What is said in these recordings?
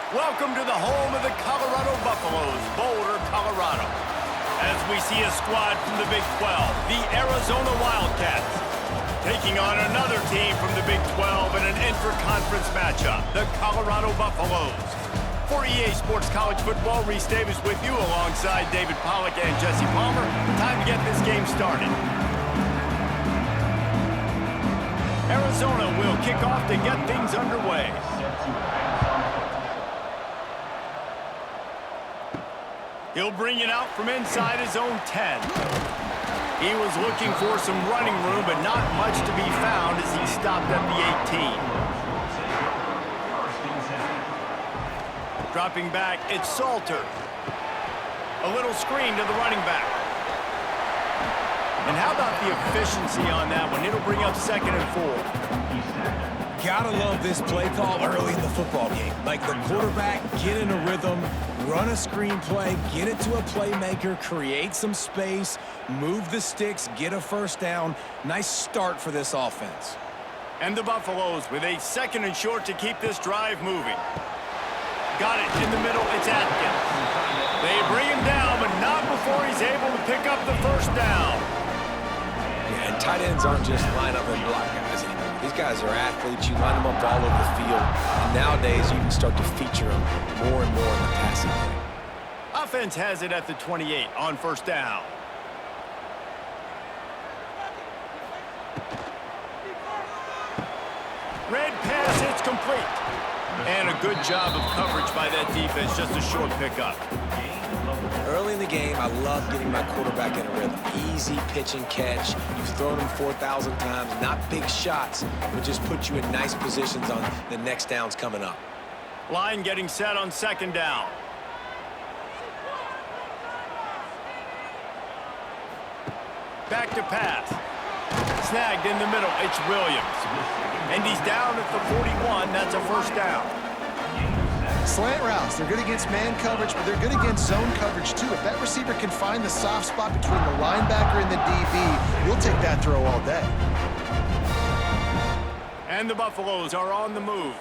Welcome to the home of the Colorado Buffaloes, Boulder, Colorado. As we see a squad from the Big 12, the Arizona Wildcats, taking on another team from the Big 12 in an intra-conference matchup, the Colorado Buffaloes. For EA Sports College Football, Reese Davis with you alongside David Pollack and Jesse Palmer. Time to get this game started. Arizona will kick off to get things underway. He'll bring it out from inside his own 10. He was looking for some running room, but not much to be found as he stopped at the 18. Dropping back, it's Salter. A little screen to the running back. And how about the efficiency on that one? It'll bring up 2nd and 4. Gotta love this play call early in the football game. Like the quarterback, get in a rhythm, run a screen play, get it to a playmaker, create some space, move the sticks, get a first down. Nice start for this offense. And the Buffaloes with a 2nd and short to keep this drive moving. Got it in the middle, it's Atkins. They bring him down, but not before he's able to pick up the first down. Yeah, and tight ends aren't just line up and block guys anymore. These guys are athletes. You line them up all over the field. And nowadays, you can start to feature them more and more in the passing game. Offense has it at the 28 on first down. Red pass, it's complete. And a good job of coverage by that defense, just a short pickup. Early in the game, I love getting my quarterback in a rhythm. Easy pitch and catch. You've thrown them 4,000 times. Not big shots, but just put you in nice positions on the next downs coming up. Line getting set on 2nd down. Back to pass. Snagged in the middle, it's Williams. And he's down at the 41, that's a first down. Slant routes, they're good against man coverage, but they're good against zone coverage too. If that receiver can find the soft spot between the linebacker and the DB, you'll take that throw all day. And the Buffaloes are on the move.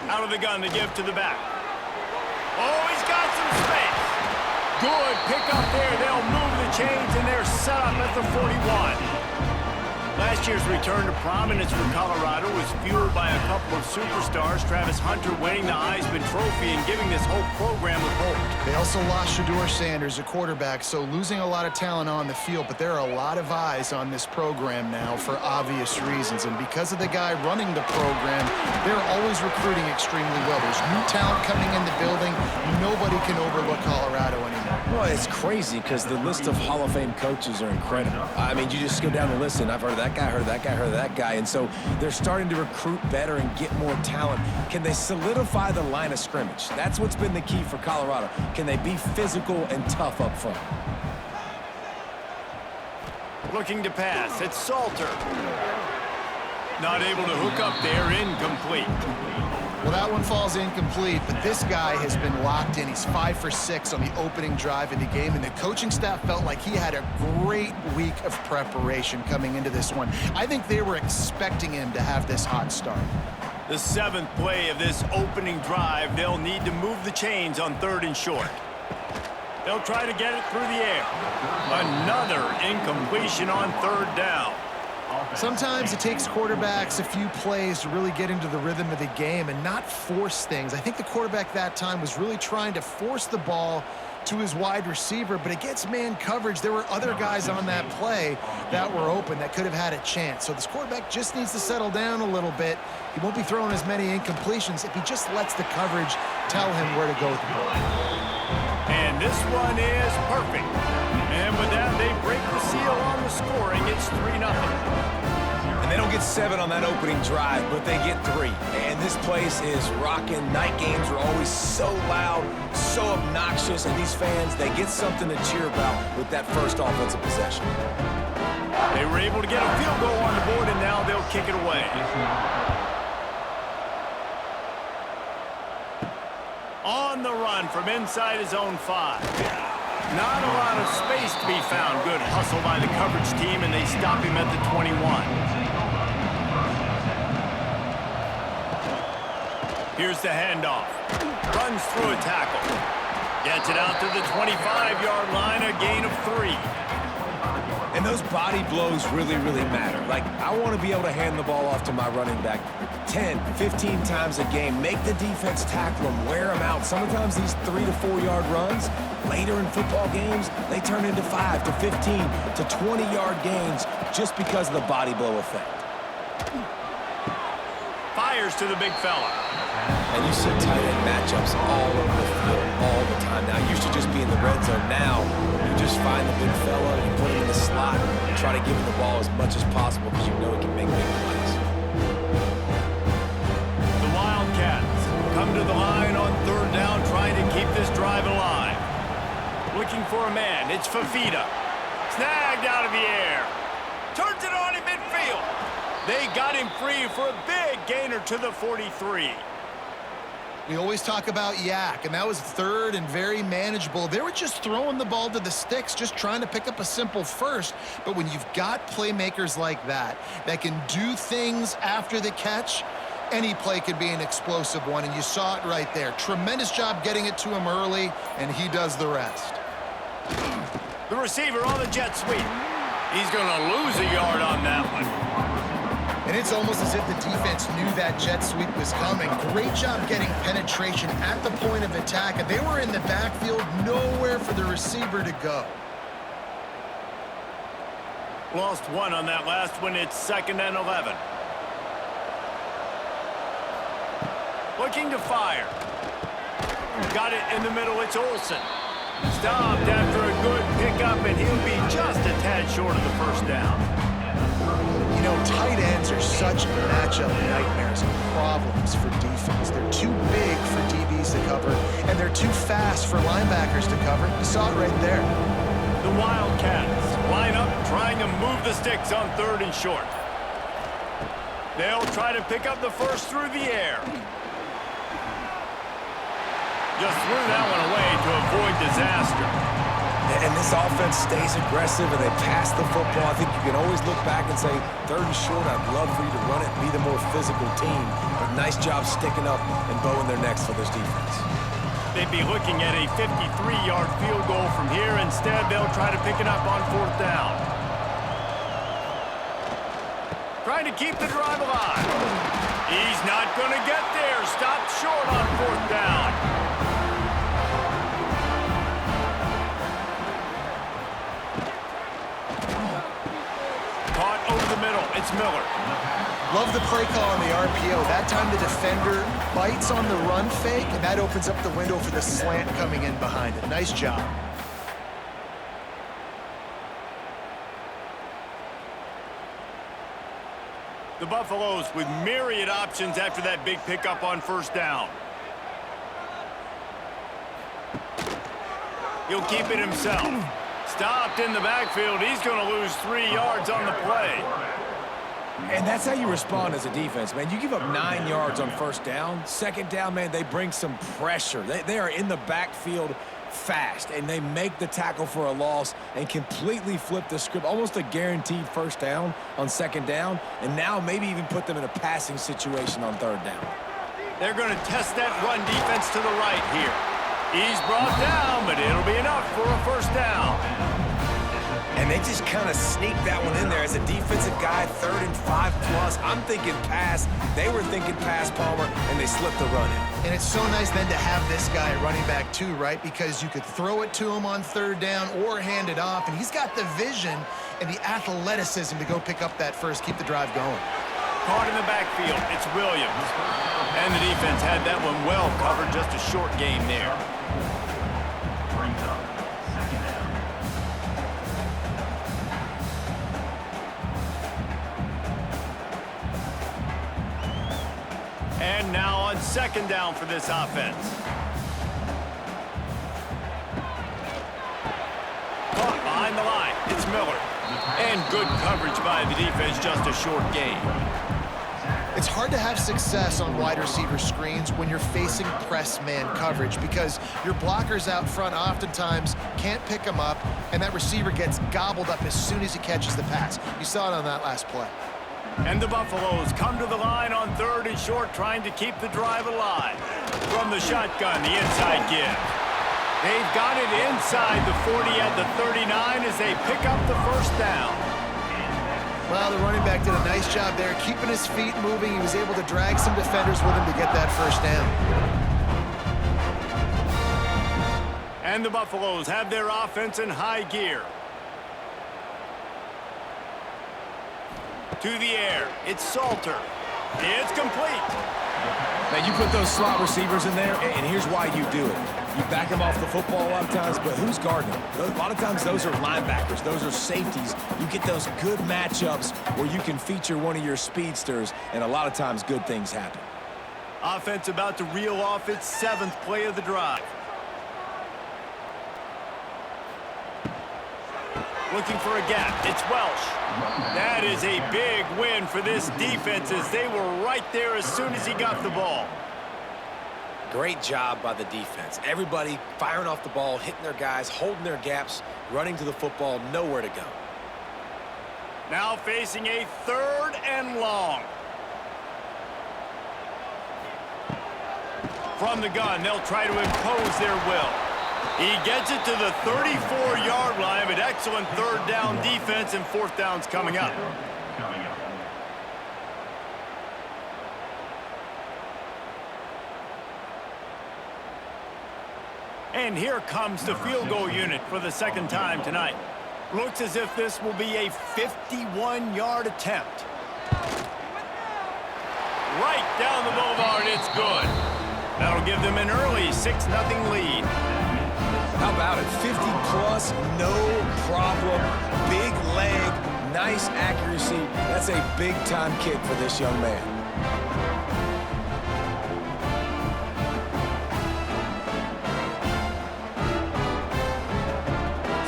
Out of the gun to give to the back. Oh, he's got some space. Good pick up there. They'll move the chains, and they're set up at the 41. Last year's return to prominence for Colorado was fueled by a couple of superstars, Travis Hunter winning the Heisman Trophy and giving this whole program a hope. They also lost Shedeur Sanders, a quarterback, so losing a lot of talent on the field, but there are a lot of eyes on this program now for obvious reasons. And because of the guy running the program, they're always recruiting extremely well. There's new talent coming in the building. Nobody can overlook Colorado anymore. Well, it's crazy because the list of Hall of Fame coaches are incredible. I mean, you just go down the list, and I've heard of that guy, heard of that guy, heard of that guy. And so they're starting to recruit better and get more talent. Can they solidify the line of scrimmage? That's what's been the key for Colorado. Can they be physical and tough up front? Looking to pass, it's Salter. Not able to hook up there, incomplete. Well, that one falls incomplete, but this guy has been locked in. He's 5 for 6 on the opening drive of the game, and the coaching staff felt like he had a great week of preparation coming into this one. I think they were expecting him to have this hot start. The 7th play of this opening drive, they'll need to move the chains on 3rd and short. They'll try to get it through the air. Another incompletion on 3rd down. Sometimes it takes quarterbacks a few plays to really get into the rhythm of the game and not force things. I think the quarterback that time was really trying to force the ball to his wide receiver, but against man coverage, there were other guys on that play that were open that could have had a chance. So this quarterback just needs to settle down a little bit. He won't be throwing as many incompletions if he just lets the coverage tell him where to go with the ball. And this one is perfect. And with that, they break the seal on the scoring. It's 3-0. And they don't get 7 on that opening drive, but they get 3. And this place is rocking. Night games are always so loud, so obnoxious, and these fans, they get something to cheer about with that first offensive possession. They were able to get a field goal on the board, and now they'll kick it away. On the run from inside his own 5. Not a lot of space to be found. Good hustle by the coverage team, and they stop him at the 21. Here's the handoff. Runs through a tackle. Gets it out to the 25-yard line, a gain of 3. And those body blows really, really matter. Like, I want to be able to hand the ball off to my running back 10, 15 times a game. Make the defense tackle them, wear them out. Sometimes these 3 to 4 yard runs, later in football games, they turn into 5 to 15 to 20-yard gains just because of the body blow effect. Fires to the big fella. And you see tight end matchups all over the field all the time. Now, it used to just be in the red zone. Now, you just find the big fella, you put him in the slot, and try to give him the ball as much as possible because you know he can make big plays. The Wildcats come to the line on third down, trying to keep this drive alive. Looking for a man. It's Fafita. Snagged out of the air. Turns it on in midfield. They got him free for a big gainer to the 43. We always talk about Yak, and that was third and very manageable. They were just throwing the ball to the sticks, just trying to pick up a simple first. But when you've got playmakers like that can do things after the catch, any play could be an explosive one, and you saw it right there. Tremendous job getting it to him early, and he does the rest. The receiver on the jet sweep. He's going to lose a yard on that one. And it's almost as if the defense knew that jet sweep was coming. Great job getting penetration at the point of attack. And they were in the backfield, nowhere for the receiver to go. Lost one on that last one. It's 2nd and 11. Looking to fire. Got it in the middle. It's Olsen. Stopped after a good pickup, and he'll be just a tad short of the first down. You know, tight ends are such matchup nightmares and problems for defense. They're too big for DBs to cover, and they're too fast for linebackers to cover. You saw it right there. The Wildcats line up, trying to move the sticks on 3rd and short. They'll try to pick up the first through the air. Just threw that one away to avoid disaster. And this offense stays aggressive, and they pass the football. I think you can always look back and say, 3rd and short, I'd love for you to run it and be the more physical team. But nice job sticking up and bowing their necks for this defense. They'd be looking at a 53-yard field goal from here. Instead, they'll try to pick it up on 4th down. Trying to keep the drive alive. He's not going to get there. Stopped short on 4th down. Caught over the middle. It's Miller. Love the play call on the RPO. That time the defender bites on the run fake, and that opens up the window for the slant coming in behind it. Nice job. The Buffaloes with myriad options after that big pickup on 1st down. He'll keep it himself. Stopped in the backfield. He's going to lose 3 yards on the play. And that's how you respond as a defense, man. You give up 9 yards on 1st down. 2nd down, man, they bring some pressure. They are in the backfield fast, and they make the tackle for a loss and completely flip the script. Almost a guaranteed 1st down on 2nd down, and now maybe even put them in a passing situation on 3rd down. They're going to test that run defense to the right here. He's brought down, but it'll be enough for a 1st down. And they just kind of sneak that one in there as a defensive guy, 3rd and 5 plus. I'm thinking pass. They were thinking pass, Palmer, and they slipped the run in. And it's so nice then to have this guy running back too, right? Because you could throw it to him on 3rd down or hand it off, and he's got the vision and the athleticism to go pick up that first, keep the drive going. Caught in the backfield. It's Williams. And the defense had that one well covered. Just a short gain there. And now on 2nd down for this offense. Caught behind the line. It's Miller. And good coverage by the defense, just a short gain. It's hard to have success on wide receiver screens when you're facing press man coverage because your blockers out front oftentimes can't pick them up, and that receiver gets gobbled up as soon as he catches the pass. You saw it on that last play. And the Buffaloes come to the line on 3rd and short, trying to keep the drive alive. From the shotgun, the inside give. They've got it inside the 40 at the 39 as they pick up the first down. Well, the running back did a nice job there, keeping his feet moving. He was able to drag some defenders with him to get that first down. And the Buffaloes have their offense in high gear. To the air, it's Salter. It's complete. Now, you put those slot receivers in there, and here's why you do it. You back them off the football a lot of times, but who's guarding them? A lot of times those are linebackers. Those are safeties. You get those good matchups where you can feature one of your speedsters, and a lot of times good things happen. Offense about to reel off its 7th play of the drive. Looking for a gap. It's Welsh. That is a big win for this defense as they were right there as soon as he got the ball. Great job by the defense. Everybody firing off the ball, hitting their guys, holding their gaps, running to the football, nowhere to go. Now facing a 3rd and long. From the gun, they'll try to impose their will. He gets it to the 34-yard line, but excellent 3rd down defense, and 4th down's coming up. And here comes the field goal unit for the 2nd time tonight. Looks as if this will be a 51-yard attempt. Right down the boulevard, it's good. That'll give them an early 6-0 lead. How about it? 50-plus, no problem. Big leg, nice accuracy. That's a big-time kick for this young man.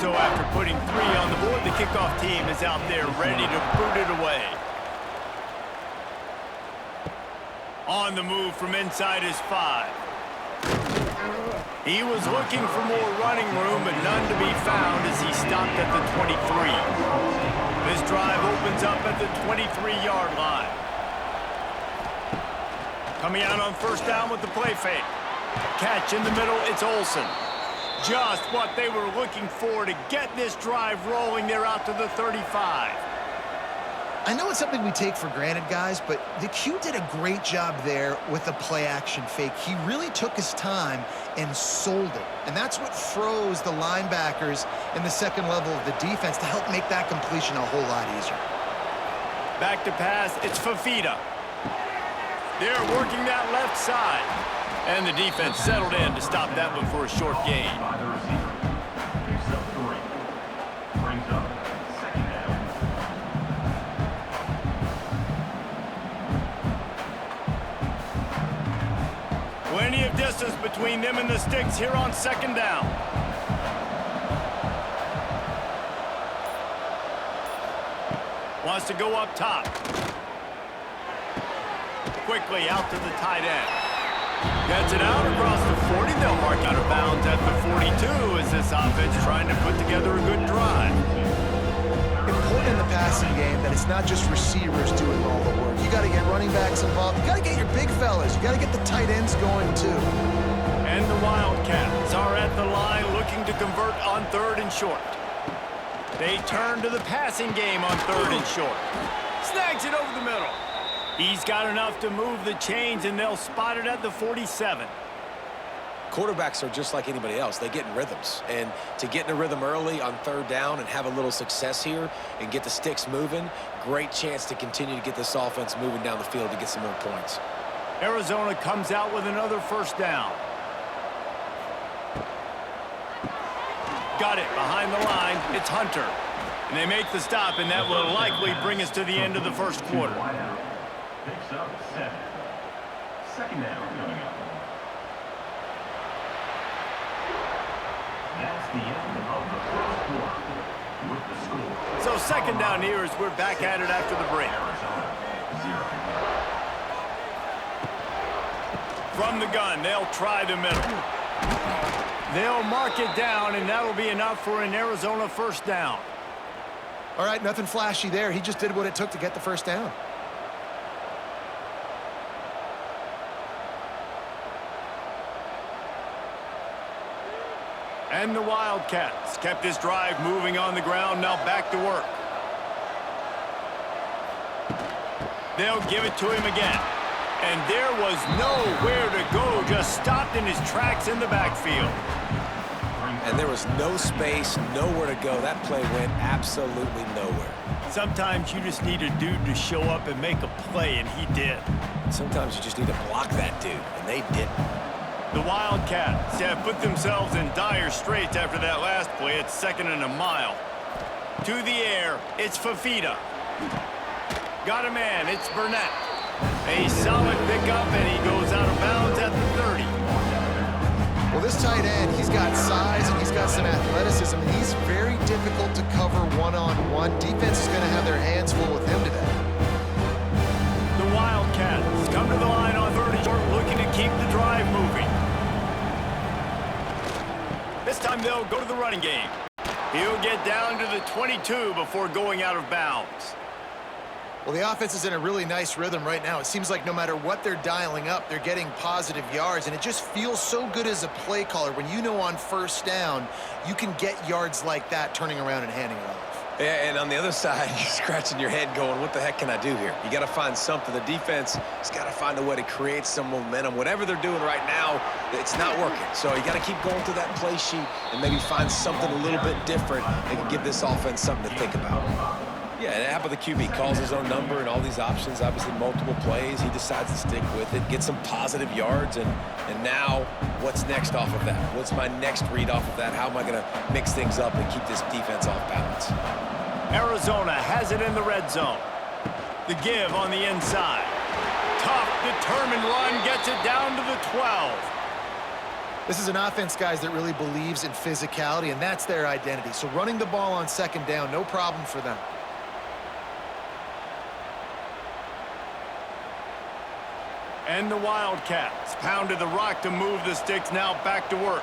So after putting 3 on the board, the kickoff team is out there ready to boot it away. On the move from inside his 5. He was looking for more running room, but none to be found as he stopped at the 23. This drive opens up at the 23-yard line. Coming out on 1st down with the play fake. Catch in the middle, it's Olsen. Just what they were looking for to get this drive rolling. They're out to the 35. I know it's something we take for granted, guys, but the Q did a great job there with the play-action fake. He really took his time and sold it. And that's what froze the linebackers in the 2nd level of the defense to help make that completion a whole lot easier. Back to pass, it's Fafita. They're working that left side. And the defense settled in to stop that one for a short gain. Plenty of distance between them and the sticks here on 2nd down. Wants to go up top. Quickly out to the tight end. Gets it out across the 40. They'll mark out of bounds at the 42 as this offense trying to put together a good drive. Important in the passing game that it's not just receivers doing all the work. You got to get running backs involved. You got to get your big fellas. You got to get the tight ends going too. And the Wildcats are at the line looking to convert on 3rd and short. They turn to the passing game on 3rd and short. Snags it over the middle. He's got enough to move the chains, and they'll spot it at the 47. Quarterbacks are just like anybody else. They get in rhythms. And to get in a rhythm early on 3rd down and have a little success here and get the sticks moving, great chance to continue to get this offense moving down the field to get some more points. Arizona comes out with another 1st down. Got it behind the line. It's Hunter. And they make the stop, and that will likely bring us to the end of the 1st quarter. Picks up 7. 2nd down coming up. That's the end of the 1st quarter with the score. So 2nd down here as we're back at it after the break. From the gun, they'll try the middle. They'll mark it down, and that'll be enough for an Arizona first down. All right, nothing flashy there. He just did what it took to get the first down. And the Wildcats kept this drive moving on the ground, now back to work. They'll give it to him again. And there was nowhere to go, just stopped in his tracks in the backfield. And there was no space, nowhere to go. That play went absolutely nowhere. Sometimes you just need a dude to show up and make a play, and he did. Sometimes you just need to block that dude, and they didn't. The Wildcats have put themselves in dire straits after that last play. It's 2nd and a mile. To the air, it's Fafita. Got a man, it's Burnett. A solid pickup, and he goes out of bounds at the 30. Well, this tight end, he's got size and he's got some athleticism, and he's very difficult to cover one-on-one. Defense is going to have their hands full with him today. The Wildcats come to the line on 30, looking to keep the drive moving. This time they'll go to the running game. He'll get down to the 22 before going out of bounds. Well, the offense is in a really nice rhythm right now. It seems like no matter what they're dialing up, they're getting positive yards, and it just feels so good as a play caller when you know on first down you can get yards like that turning around and handing it off. Yeah, and on the other side, you're scratching your head going, what the heck can I do here? You got to find something. The defense has got to find a way to create some momentum. Whatever they're doing right now, it's not working. So you got to keep going through that play sheet and maybe find something a little bit different that can give this offense something to think about. Yeah, and how about the QB? Calls his own number and all these options, obviously multiple plays. He decides to stick with it, get some positive yards, and now what's next off of that? What's my next read off of that? How am I going to mix things up and keep this defense off balance? Arizona has it in the red zone. The give on the inside. Tough, determined run, gets it down to the 12. This is an offense, guys, that really believes in physicality, and that's their identity. So running the ball on 2nd down, no problem for them. And the Wildcats pounded the rock to move the sticks, now back to work.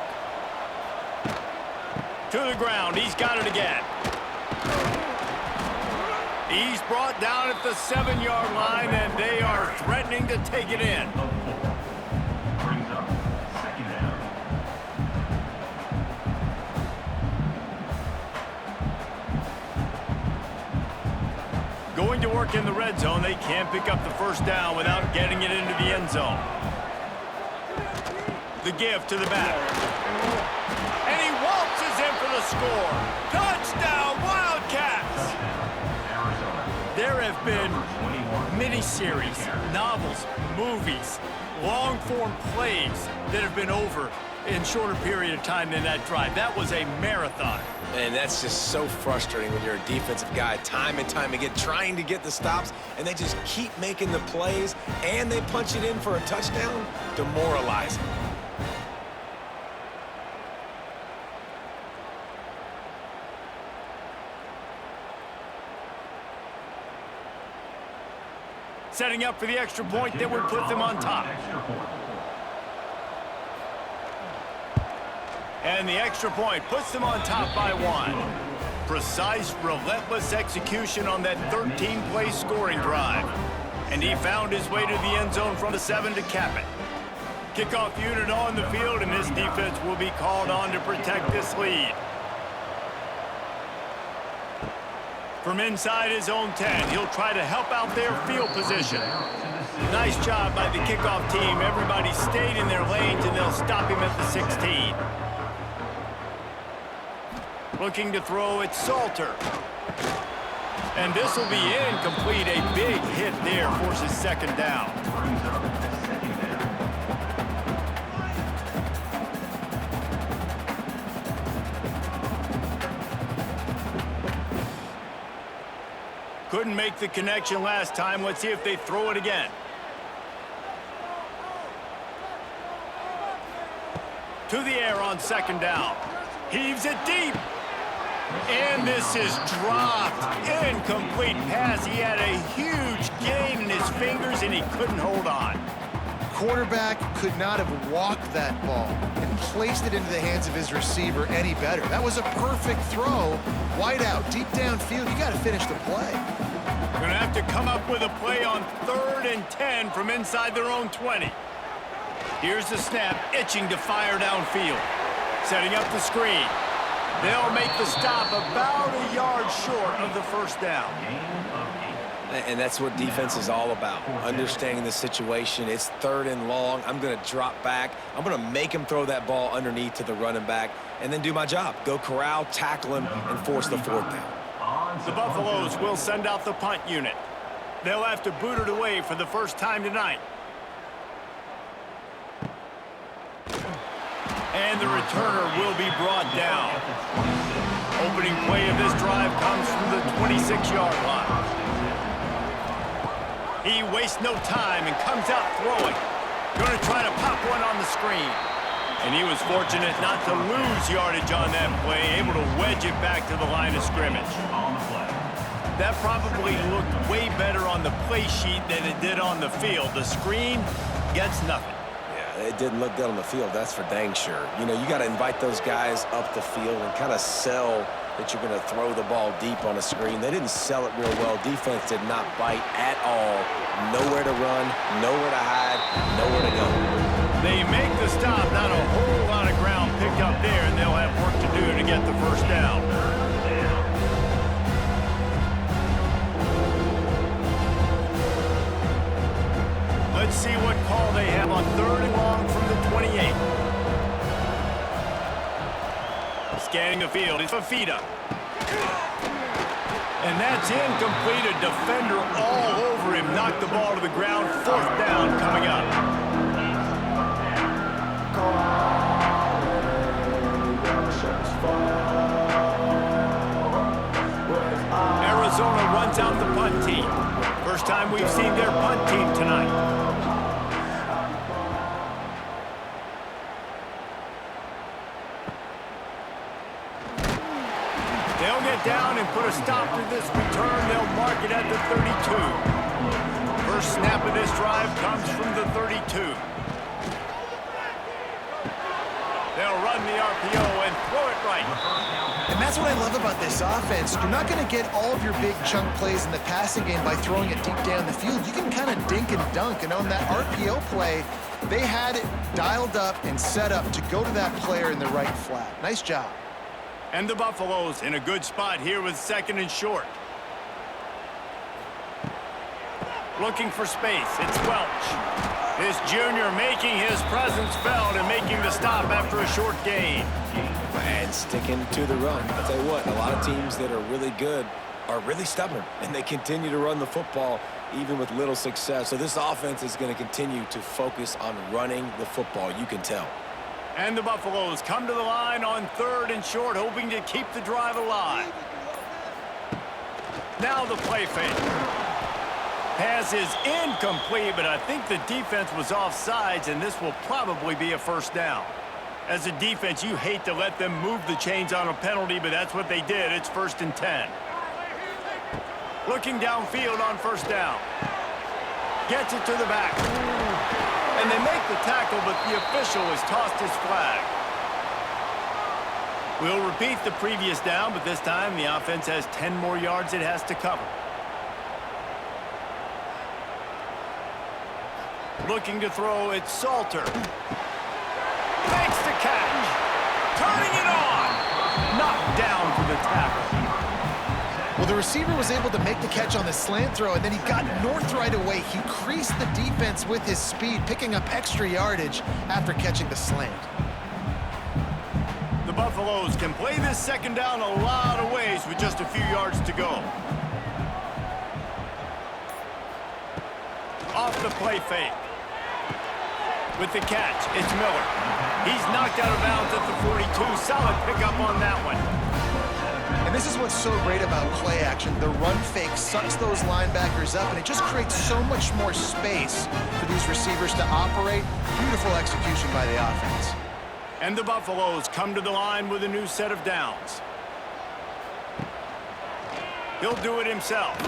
To the ground, he's got it again. He's brought down at the 7-yard line, and they are threatening to take it in. Brings up 2nd down. Going to work in the red zone, they can't pick up the first down without getting it into the end zone. The give to the back. And he waltzes in for the score. Touchdown, Wildcats! There have been miniseries, novels, movies, long-form plays that have been over in shorter period of time than that drive. That was a marathon. And that's just so frustrating when you're a defensive guy, time and time again, trying to get the stops, and they just keep making the plays, and they punch it in for a touchdown. Demoralizing. Setting up for the extra point that would put them on top. And the extra point puts them on top by 1. Precise, relentless execution on that 13-play scoring drive. And he found his way to the end zone from the 7 to cap it. Kickoff unit on the field, and this defense will be called on to protect this lead. From inside his own 10, he'll try to help out their field position. Nice job by the kickoff team. Everybody stayed in their lanes, and they'll stop him at the 16. Looking to throw, it's Salter. And this will be incomplete. A big hit there forces 2nd down. Couldn't make the connection last time. Let's see if they throw it again. To the air on 2nd down. Heaves it deep. And this is dropped. Incomplete pass. He had a huge gain in his fingers, and he couldn't hold on. quarterback could not have walked that ball and placed it into the hands of his receiver any better. That was a perfect throw, wide out, deep downfield. You got to finish the play. Going to have to come up with a play on 3rd and 10 from inside their own 20. Here's the snap, itching to fire downfield. Setting up the screen. They'll make the stop about a yard short of the first down. And that's what defense is all about, understanding the situation. It's 3rd and long. I'm going to drop back. I'm going to make him throw that ball underneath to the running back and then do my job. Go corral, tackle him, and force the 4th down. The Buffaloes will send out the punt unit. They'll have to boot it away for the first time tonight. And the returner will be brought down. Opening play of this drive comes from the 26-yard line. He wastes no time and comes out throwing. Going to try to pop one on the screen. And he was fortunate not to lose yardage on that play, able to wedge it back to the line of scrimmage. That probably looked way better on the play sheet than it did on the field. The screen gets nothing. Yeah, it didn't look good on the field, that's for dang sure. You know, you got to invite those guys up the field and kind of sell that you're going to throw the ball deep on a screen. They didn't sell it real well. Defense did not bite at all. Nowhere to run, nowhere to hide, nowhere to go. They make the stop, not a whole lot of ground picked up there, and they'll have work to do to get the first down. Let's see what call they have on 3rd and long from the 28. Scanning the field is Fafita. And that's incomplete. A defender all over him. Knocked the ball to the ground. 4th down coming up. Arizona runs out the punt team. First time we've seen their punt team tonight. They'll get down and put a stop to this return. They'll mark it at the 32. First snap of this drive comes from the 32. They'll run the RPO and throw it right. And that's what I love about this offense. You're not going to get all of your big chunk plays in the passing game by throwing it deep down the field. You can kind of dink and dunk. And on that RPO play, they had it dialed up and set up to go to that player in the right flat. Nice job. And the Buffaloes in a good spot here with 2nd and short. Looking for space. It's Welch. This junior making his presence felt and making the stop after a short gain. And sticking to the run. I'll tell you what, a lot of teams that are really good are really stubborn, and they continue to run the football even with little success. So this offense is going to continue to focus on running the football. You can tell. And the Buffaloes come to the line on 3rd and short, hoping to keep the drive alive. Now the play fake. Pass is incomplete, but I think the defense was offsides, and this will probably be a first down. As a defense, you hate to let them move the chains on a penalty, but that's what they did. It's 1st and 10. Looking downfield on 1st down. Gets it to the back. And they make the tackle, but the official has tossed his flag. We'll repeat the previous down, but this time the offense has 10 more yards it has to cover. Looking to throw, it's Salter. Makes the catch. Turning it on. Knocked down for the tackle. Well, the receiver was able to make the catch on the slant throw, and then he got north right away. He creased the defense with his speed, picking up extra yardage after catching the slant. The Buffaloes can play this 2nd down a lot of ways with just a few yards to go. Off the play fake. With the catch, it's Miller. He's knocked out of bounds at the 42. Solid pickup on that one. And this is what's so great about play action. The run fake sucks those linebackers up, and it just creates so much more space for these receivers to operate. Beautiful execution by the offense. And the Buffaloes come to the line with a new set of downs. He'll do it himself.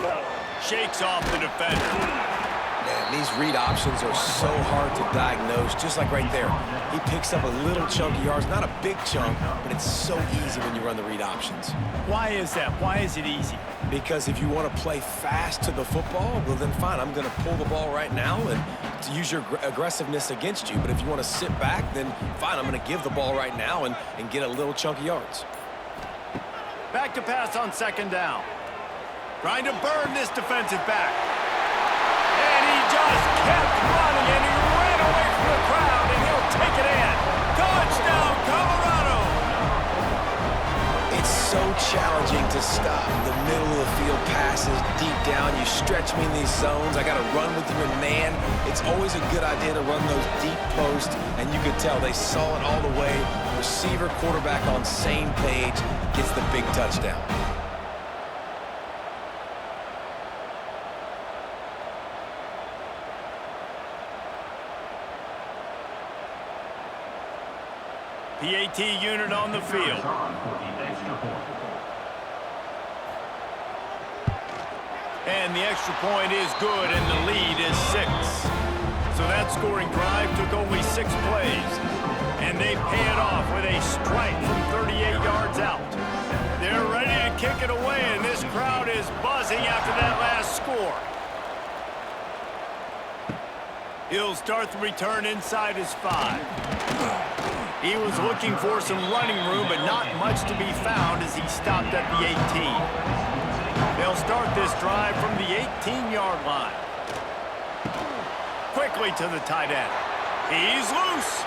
Shakes off the defender. Man, these read options are so hard to diagnose, just like right there. He picks up a little chunk of yards, not a big chunk, but it's so easy when you run the read options. Why is that? Why is it easy? Because if you want to play fast to the football, well then fine, I'm going to pull the ball right now and to use your aggressiveness against you. But if you want to sit back, then fine, I'm going to give the ball right now and get a little chunk of yards. Back to pass on second down. Trying to burn this defensive back. And he just kept running, and he ran away from the crowd, and he'll take it in. Touchdown, Colorado! It's so challenging to stop the middle of the field passes deep down. You stretch me in these zones. I got to run with you in man. It's always a good idea to run those deep posts, and you could tell they saw it all the way. Receiver, quarterback on same page, gets the big touchdown. PAT unit on the field. And the extra point is good, and the lead is 6. So that scoring drive took only 6 plays. And they pay it off with a strike from 38 yards out. They're ready to kick it away, and this crowd is buzzing after that last score. He'll start the return inside his 5. He was looking for some running room, but not much to be found as he stopped at the 18. They'll start this drive from the 18-yard line. Quickly to the tight end. He's loose.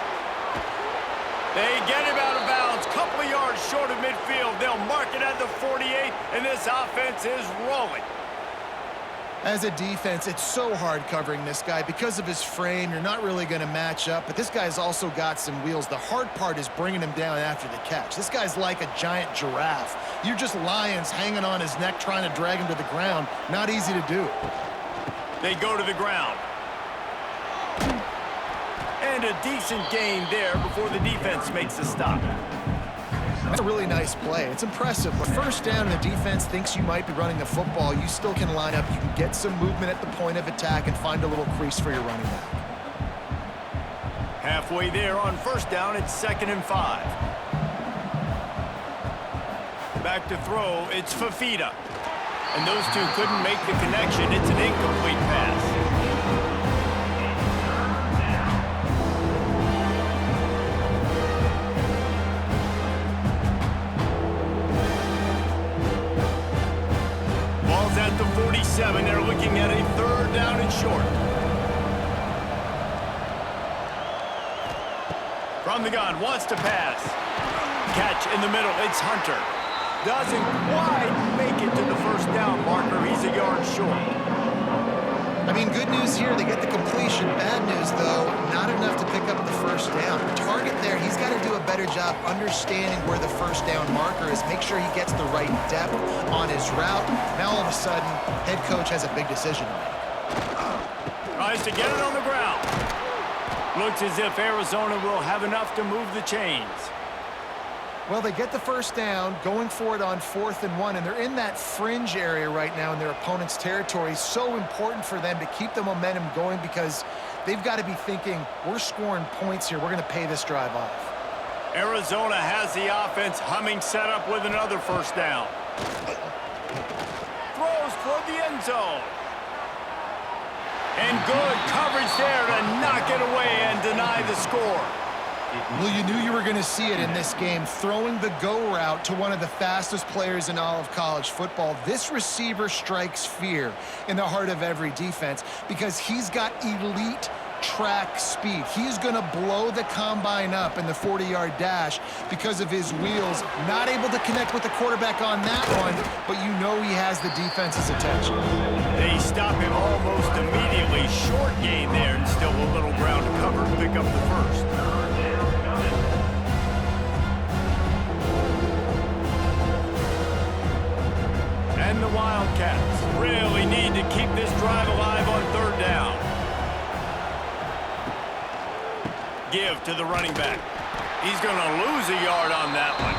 They get him out of bounds, couple of yards short of midfield. They'll mark it at the 48, and this offense is rolling. As a defense, it's so hard covering this guy. Because of his frame, you're not really going to match up, but this guy's also got some wheels. The hard part is bringing him down after the catch. This guy's like a giant giraffe. You're just lions hanging on his neck trying to drag him to the ground. Not easy to do. They go to the ground. And a decent gain there before the defense makes a stop. That's a really nice play. It's impressive. But first down, and the defense thinks you might be running the football. You still can line up. You can get some movement at the point of attack and find a little crease for your running back. Halfway there on first down, it's 2nd and 5. Back to throw, it's Fafita. And those two couldn't make the connection. It's an incomplete pass. At the 47, they're looking at a 3rd down and short. From the gun, wants to pass. Catch in the middle, it's Hunter. Doesn't quite make it to the first down marker. He's a yard short. I mean, good news here, they get the completion. Bad news, though, not enough to pick up the first down. The target there, he's got to do a better job understanding where the first down marker is, make sure he gets the right depth on his route. Now, all of a sudden, head coach has a big decision to make. Tries to get it on the ground. Looks as if Arizona will have enough to move the chains. Well, they get the first down, going for it on 4th and 1, and they're in that fringe area right now in their opponent's territory. So important for them to keep the momentum going because they've got to be thinking, we're scoring points here. We're going to pay this drive off. Arizona has the offense humming, set up with another first down. Throws toward the end zone. And good coverage there to knock it away and deny the score. Well, you knew you were going to see it in this game, throwing the go route to one of the fastest players in all of college football. This receiver strikes fear in the heart of every defense because he's got elite track speed. He's going to blow the combine up in the 40-yard dash because of his wheels. Not able to connect with the quarterback on that one, but you know he has the defense's attention. They stop him almost immediately. Short gain there and still a little ground to cover to pick up the first. And the Wildcats really need to keep this drive alive on 3rd down. Give to the running back. He's going to lose a yard on that one.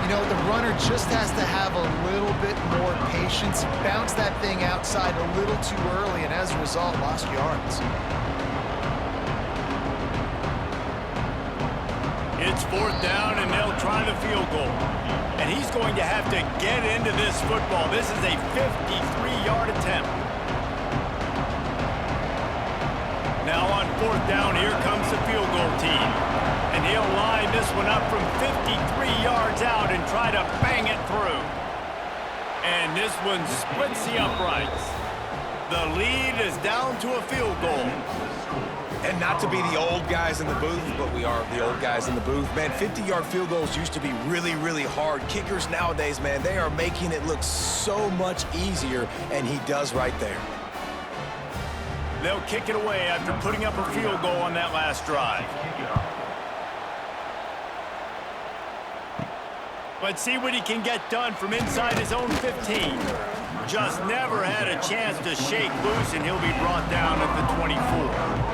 You know, the runner just has to have a little bit more patience patience, bounced that thing outside a little too early, and as a result, lost yards. It's 4th down, and they'll try the field goal. And he's going to have to get into this football. This is a 53-yard attempt. Now on 4th down, here comes the field goal team. And he'll line this one up from 53 yards out and try to bang it through. And this one splits the uprights. The lead is down to a field goal. And not to be the old guys in the booth, but we are the old guys in the booth. Man, 50-yard field goals used to be really, really hard. Kickers nowadays, man, they are making it look so much easier, and he does right there. They'll kick it away after putting up a field goal on that last drive. Let's see what he can get done from inside his own 15. Just never had a chance to shake loose, and he'll be brought down at the 24.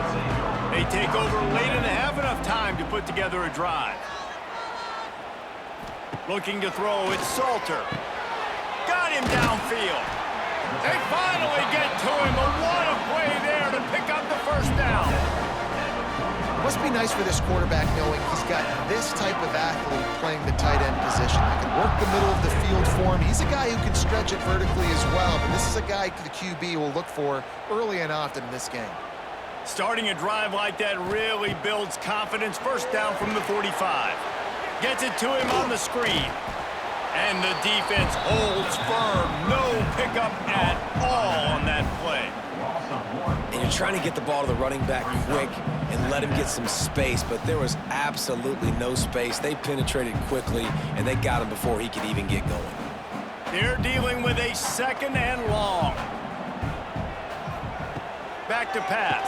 They take over late and have enough time to put together a drive. Looking to throw, it's Salter. Got him downfield. They finally get to him. What a play there to pick up the first down. Must be nice for this quarterback knowing he's got this type of athlete playing the tight end position. That can work the middle of the field for him. He's a guy who can stretch it vertically as well, but this is a guy the QB will look for early and often in this game. Starting a drive like that really builds confidence. First down from the 45. Gets it to him on the screen. And the defense holds firm. No pickup at all on that play. And you're trying to get the ball to the running back quick and let him get some space, but there was absolutely no space. They penetrated quickly, and they got him before he could even get going. They're dealing with a 2nd and long. Back to pass.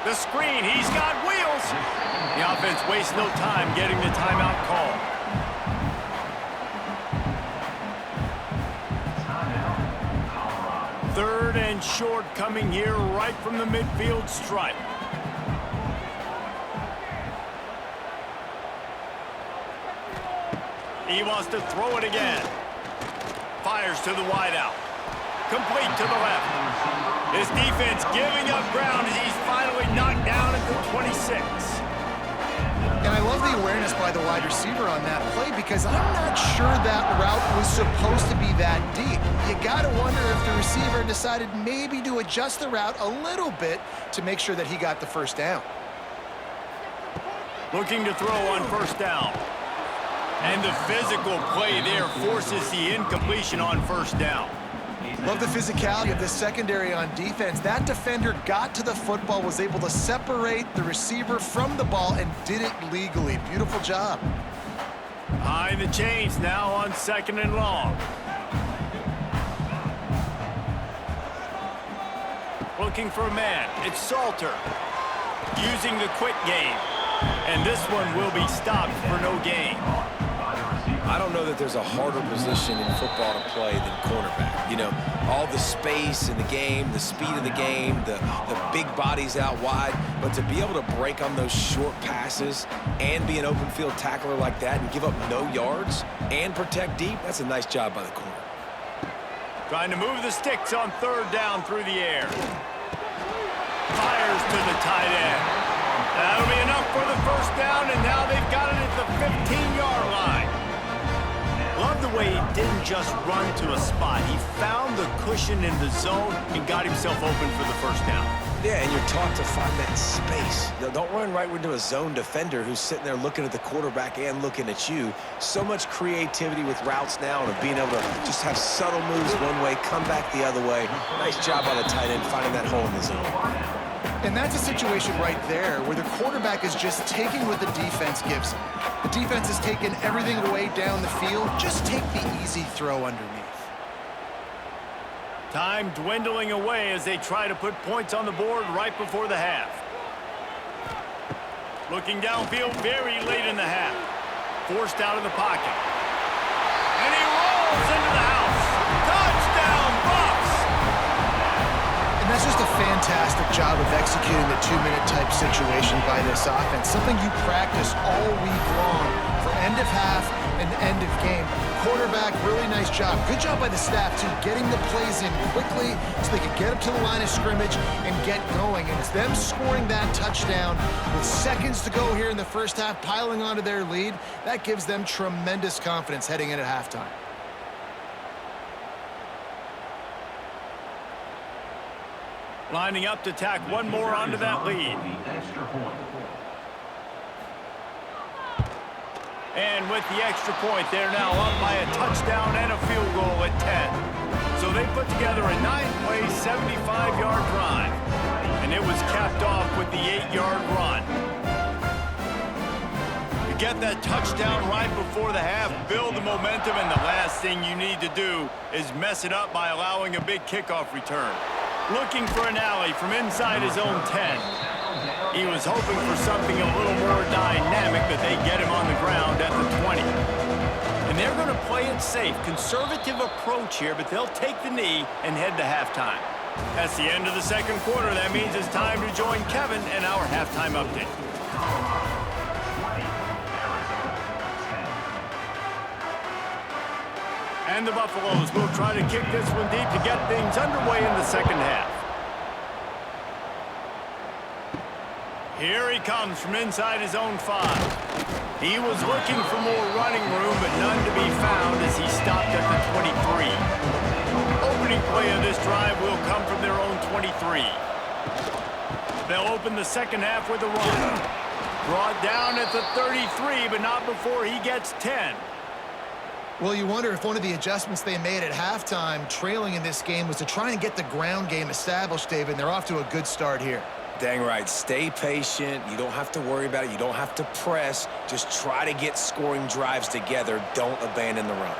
The screen, he's got wheels. The offense wastes no time getting the timeout call. Third and short coming here right from the midfield stripe. He wants to throw it again. Fires to the wideout. Complete to the left. His defense giving up ground as he's finally knocked down at the 26. And I love the awareness by the wide receiver on that play because I'm not sure that route was supposed to be that deep. You got to wonder if the receiver decided maybe to adjust the route a little bit to make sure that he got the first down. Looking to throw on first down. And the physical play there forces the incompletion on first down. Love the physicality of this secondary on defense. That defender got to the football, was able to separate the receiver from the ball, and did it legally. Beautiful job. High the chains now on 2nd and long. Looking for a man. It's Salter. Using the quick game. And this one will be stopped for no gain. I don't know that there's a harder position in football to play than cornerback. You know, all the space in the game, the speed of the game, the big bodies out wide, but to be able to break on those short passes and be an open field tackler like that and give up no yards and protect deep, that's a nice job by the corner. Trying to move the sticks on 3rd down through the air. Fires to the tight end. That'll be enough for the first down, and now they've got it at the 15-yard line. Love the way he didn't just run to a spot. He found the cushion in the zone and got himself open for the first down. Yeah, and you're taught to find that space. You know, don't run right into a zone defender who's sitting there looking at the quarterback and looking at you. So much creativity with routes now and of being able to just have subtle moves one way, come back the other way. Nice job by the tight end finding that hole in the zone. And that's a situation right there where the quarterback is just taking what the defense gives him. The defense is taking everything away down the field. Just take the easy throw underneath. Time dwindling away as they try to put points on the board right before the half. Looking downfield very late in the half. Forced out of the pocket. And he rolls into the house. Touchdown, Bucs! And that's just a fantastic job of executing the 2-minute type situation by this offense. Something you practice all week long for end of half and end of game. Quarterback, really nice job. Good job by the staff, too, getting the plays in quickly so they could get up to the line of scrimmage and get going. And it's them scoring that touchdown with seconds to go here in the first half, piling onto their lead. That gives them tremendous confidence heading in at halftime. Lining up to tack one more onto that lead. And with the extra point, they're now up by a touchdown and a field goal at 10. So they put together a 9-play, 75-yard drive. And it was capped off with the 8-yard run. You get that touchdown right before the half, build the momentum, and the last thing you need to do is mess it up by allowing a big kickoff return. Looking for an alley from inside his own 10. He was hoping for something a little more dynamic, but they get him on the ground at the 20. And they're going to play it safe. Conservative approach here, but they'll take the knee and head to halftime. That's the end of the second quarter. That means it's time to join Kevin and our halftime update. And the Buffaloes will try to kick this one deep to get things underway in the second half. Here he comes from inside his own 5. He was looking for more running room, but none to be found as he stopped at the 23. Opening play of this drive will come from their own 23. They'll open the second half with a run. Brought down at the 33, but not before he gets 10. Well, you wonder if one of the adjustments they made at halftime, trailing in this game, was to try and get the ground game established, David. They're off to a good start here. Dang right. Stay patient. You don't have to worry about it. You don't have to press. Just try to get scoring drives together. Don't abandon the run.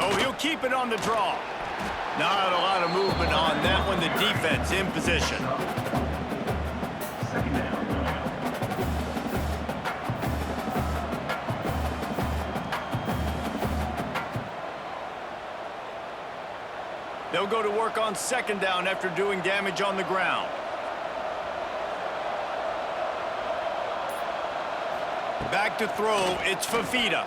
Oh, he'll keep it on the draw. Not a lot of movement on that one. The defense in position. Second down. They'll go to work on second down after doing damage on the ground. Back to throw, it's Fafita.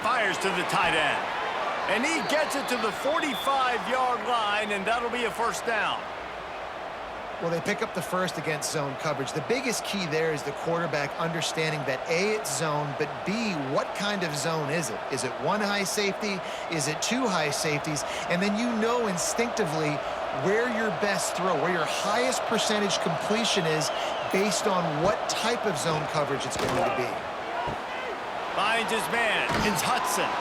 Fires to the tight end. And he gets it to the 45-yard line, and that'll be a first down. Well, they pick up the first against zone coverage. The biggest key there is the quarterback understanding that A, it's zone, but B, what kind of zone is it? Is it one high safety? Is it two high safeties? And then you know instinctively where your best throw, where your highest percentage completion is based on what type of zone coverage it's going to be. Finds his man. It's Hudson.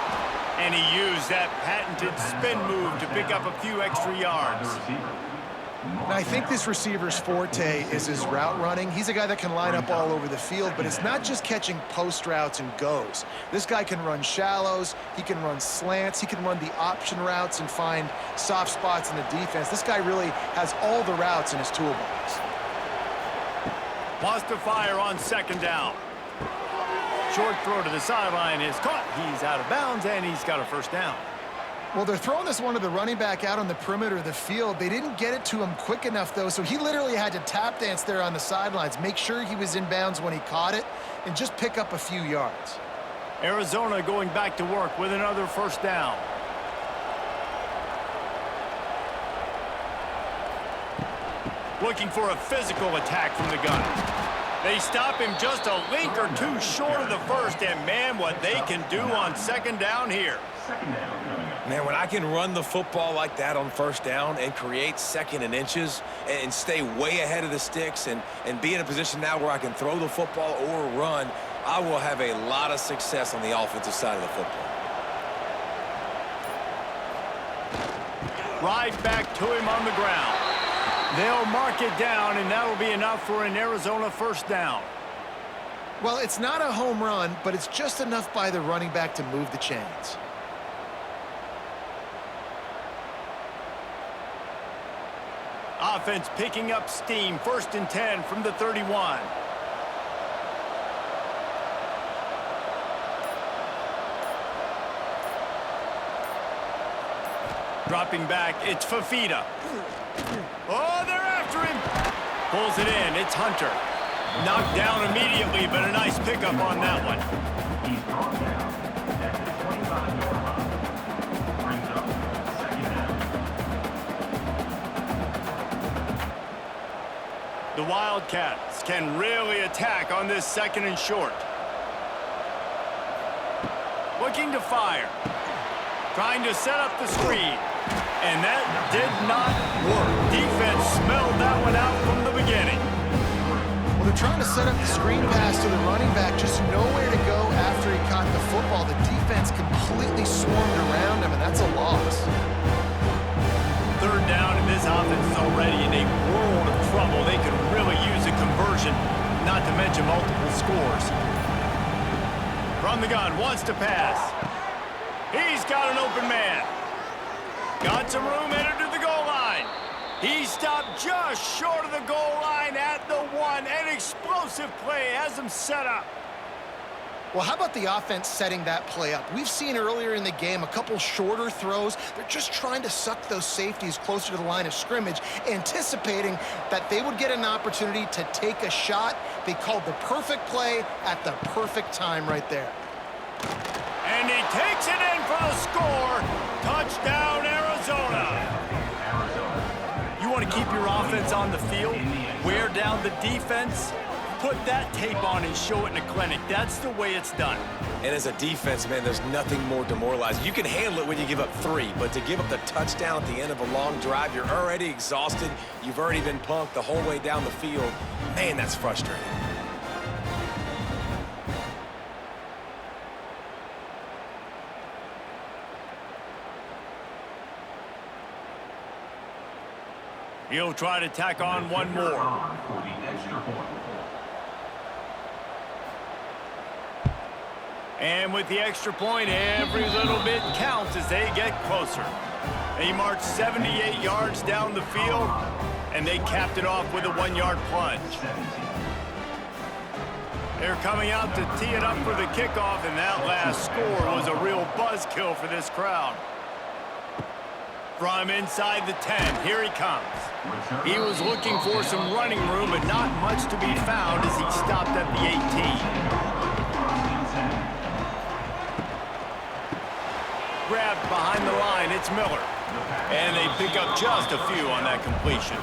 And he used that patented spin move to pick up a few extra yards. And I think this receiver's forte is his route running. He's a guy that can line up all over the field, but it's not just catching post routes and goes. This guy can run shallows, he can run slants, he can run the option routes and find soft spots in the defense. This guy really has all the routes in his toolbox. Wants to fire on second down. Short throw to the sideline is caught. He's out of bounds, and he's got a first down. Well, they're throwing this one to the running back out on the perimeter of the field. They didn't get it to him quick enough, though, so he literally had to tap dance there on the sidelines, make sure he was in bounds when he caught it, and just pick up a few yards. Arizona going back to work with another first down. Looking for a physical attack from the gun. They stop him just a link or two short of the first, and man, what they can do on second down here. Second down. Man, when I can run the football like that on first down and create second and inches and stay way ahead of the sticks and be in a position now where I can throw the football or run, I will have a lot of success on the offensive side of the football. Right back to him on the ground. They'll mark it down, and that'll be enough for an Arizona first down. Well, it's not a home run, but it's just enough by the running back to move the chains. Offense picking up steam. 1st and 10 from the 31. Dropping back, it's Fafita. Oh, they're after him. Pulls it in. It's Hunter. Knocked down immediately, but a nice pickup on that one. He's brought down at the 25-yard line. Brings up second down. The Wildcats can really attack on this second and short. Looking to fire. Trying to set up the screen. And that did not work. Defense smelled that one out from the beginning. Well, they're trying to set up the screen pass to the running back, just nowhere to go after he caught the football. The defense completely swarmed around him, and that's a loss. Third down, and this offense is already in a world of trouble. They could really use a conversion, not to mention multiple scores. From the gun, wants to pass. He's got an open man. Got some room, headed to the goal line. He stopped just short of the goal line at the one. An explosive play has him set up. Well, how about the offense setting that play up? We've seen earlier in the game a couple shorter throws. They're just trying to suck those safeties closer to the line of scrimmage, anticipating that they would get an opportunity to take a shot. They called the perfect play at the perfect time right there. And he takes it in for the score. Touchdown, Arizona. You want to keep your offense on the field, wear down the defense, put that tape on and show it in a clinic. That's the way it's done. And as a defense, man, there's nothing more demoralizing. You can handle it when you give up 3, but to give up the touchdown at the end of a long drive, you're already exhausted. You've already been punked the whole way down the field. Man, that's frustrating. He'll try to tack on one more. For the extra point. And with the extra point, every little bit counts as they get closer. They march 78 yards down the field, and they capped it off with a 1-yard plunge. They're coming out to tee it up for the kickoff, and that last score was a real buzzkill for this crowd. From inside the 10, here he comes. He was looking for some running room, but not much to be found as he stopped at the 18. Grabbed behind the line, it's Miller. And they pick up just a few on that completion.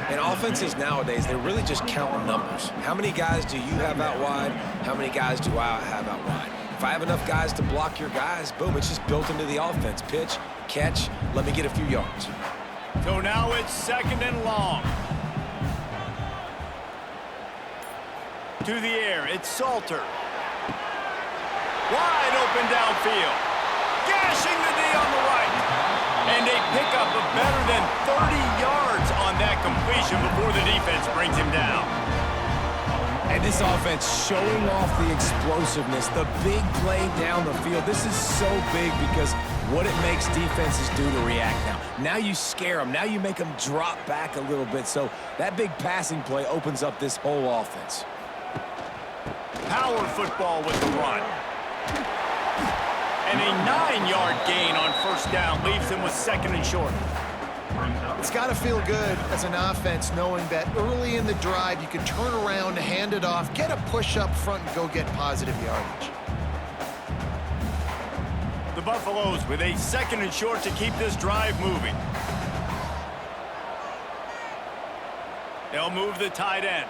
And offenses nowadays, they're really just counting numbers. How many guys do you have out wide? How many guys do I have out wide? If I have enough guys to block your guys, boom, it's just built into the offense. Pitch, catch, let me get a few yards. So now it's second and long. To the air, it's Salter. Wide open downfield. Gashing the D on the right. And they pick up a better than 30 yards on that completion before the defense brings him down. And this offense showing off the explosiveness, the big play down the field. This is so big because what it makes defenses do to react now. Now you scare them. Now you make them drop back a little bit. So that big passing play opens up this whole offense. Power football with the run. And a 9-yard gain on first down leaves them with second and short. It's got to feel good as an offense knowing that early in the drive you can turn around, hand it off, get a push up front, and go get positive yardage. The Buffaloes with a second and short to keep this drive moving. They'll move the tight end.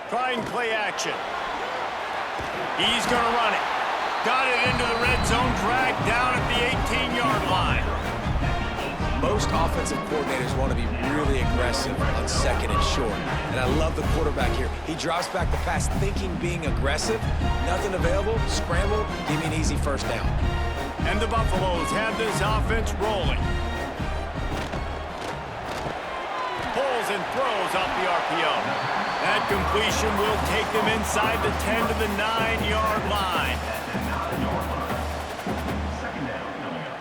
Trying play action. He's going to run it. Got it into the red zone, dragged down at the 18-yard line. Most offensive coordinators want to be really aggressive on second and short. And I love the quarterback here. He drops back the pass thinking being aggressive. Nothing available, scramble, give me an easy first down. And the Buffaloes have this offense rolling. Pulls and throws off the RPO. That completion will take them inside the 10 to the 9-yard line. Second down coming up.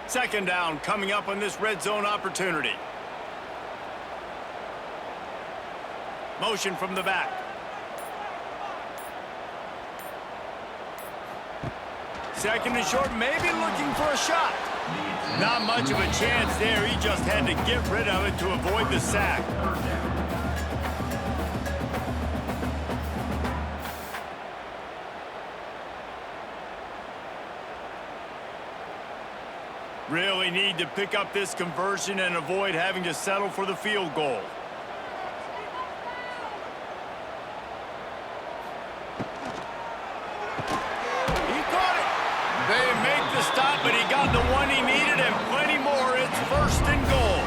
Second down coming up on this red zone opportunity. Motion from the back. Second and short, maybe looking for a shot. Not much of a chance there. He just had to get rid of it to avoid the sack. Really need to pick up this conversion and avoid having to settle for the field goal. He caught it. They make the stop, but he got the one he needed and plenty more. It's first and goal.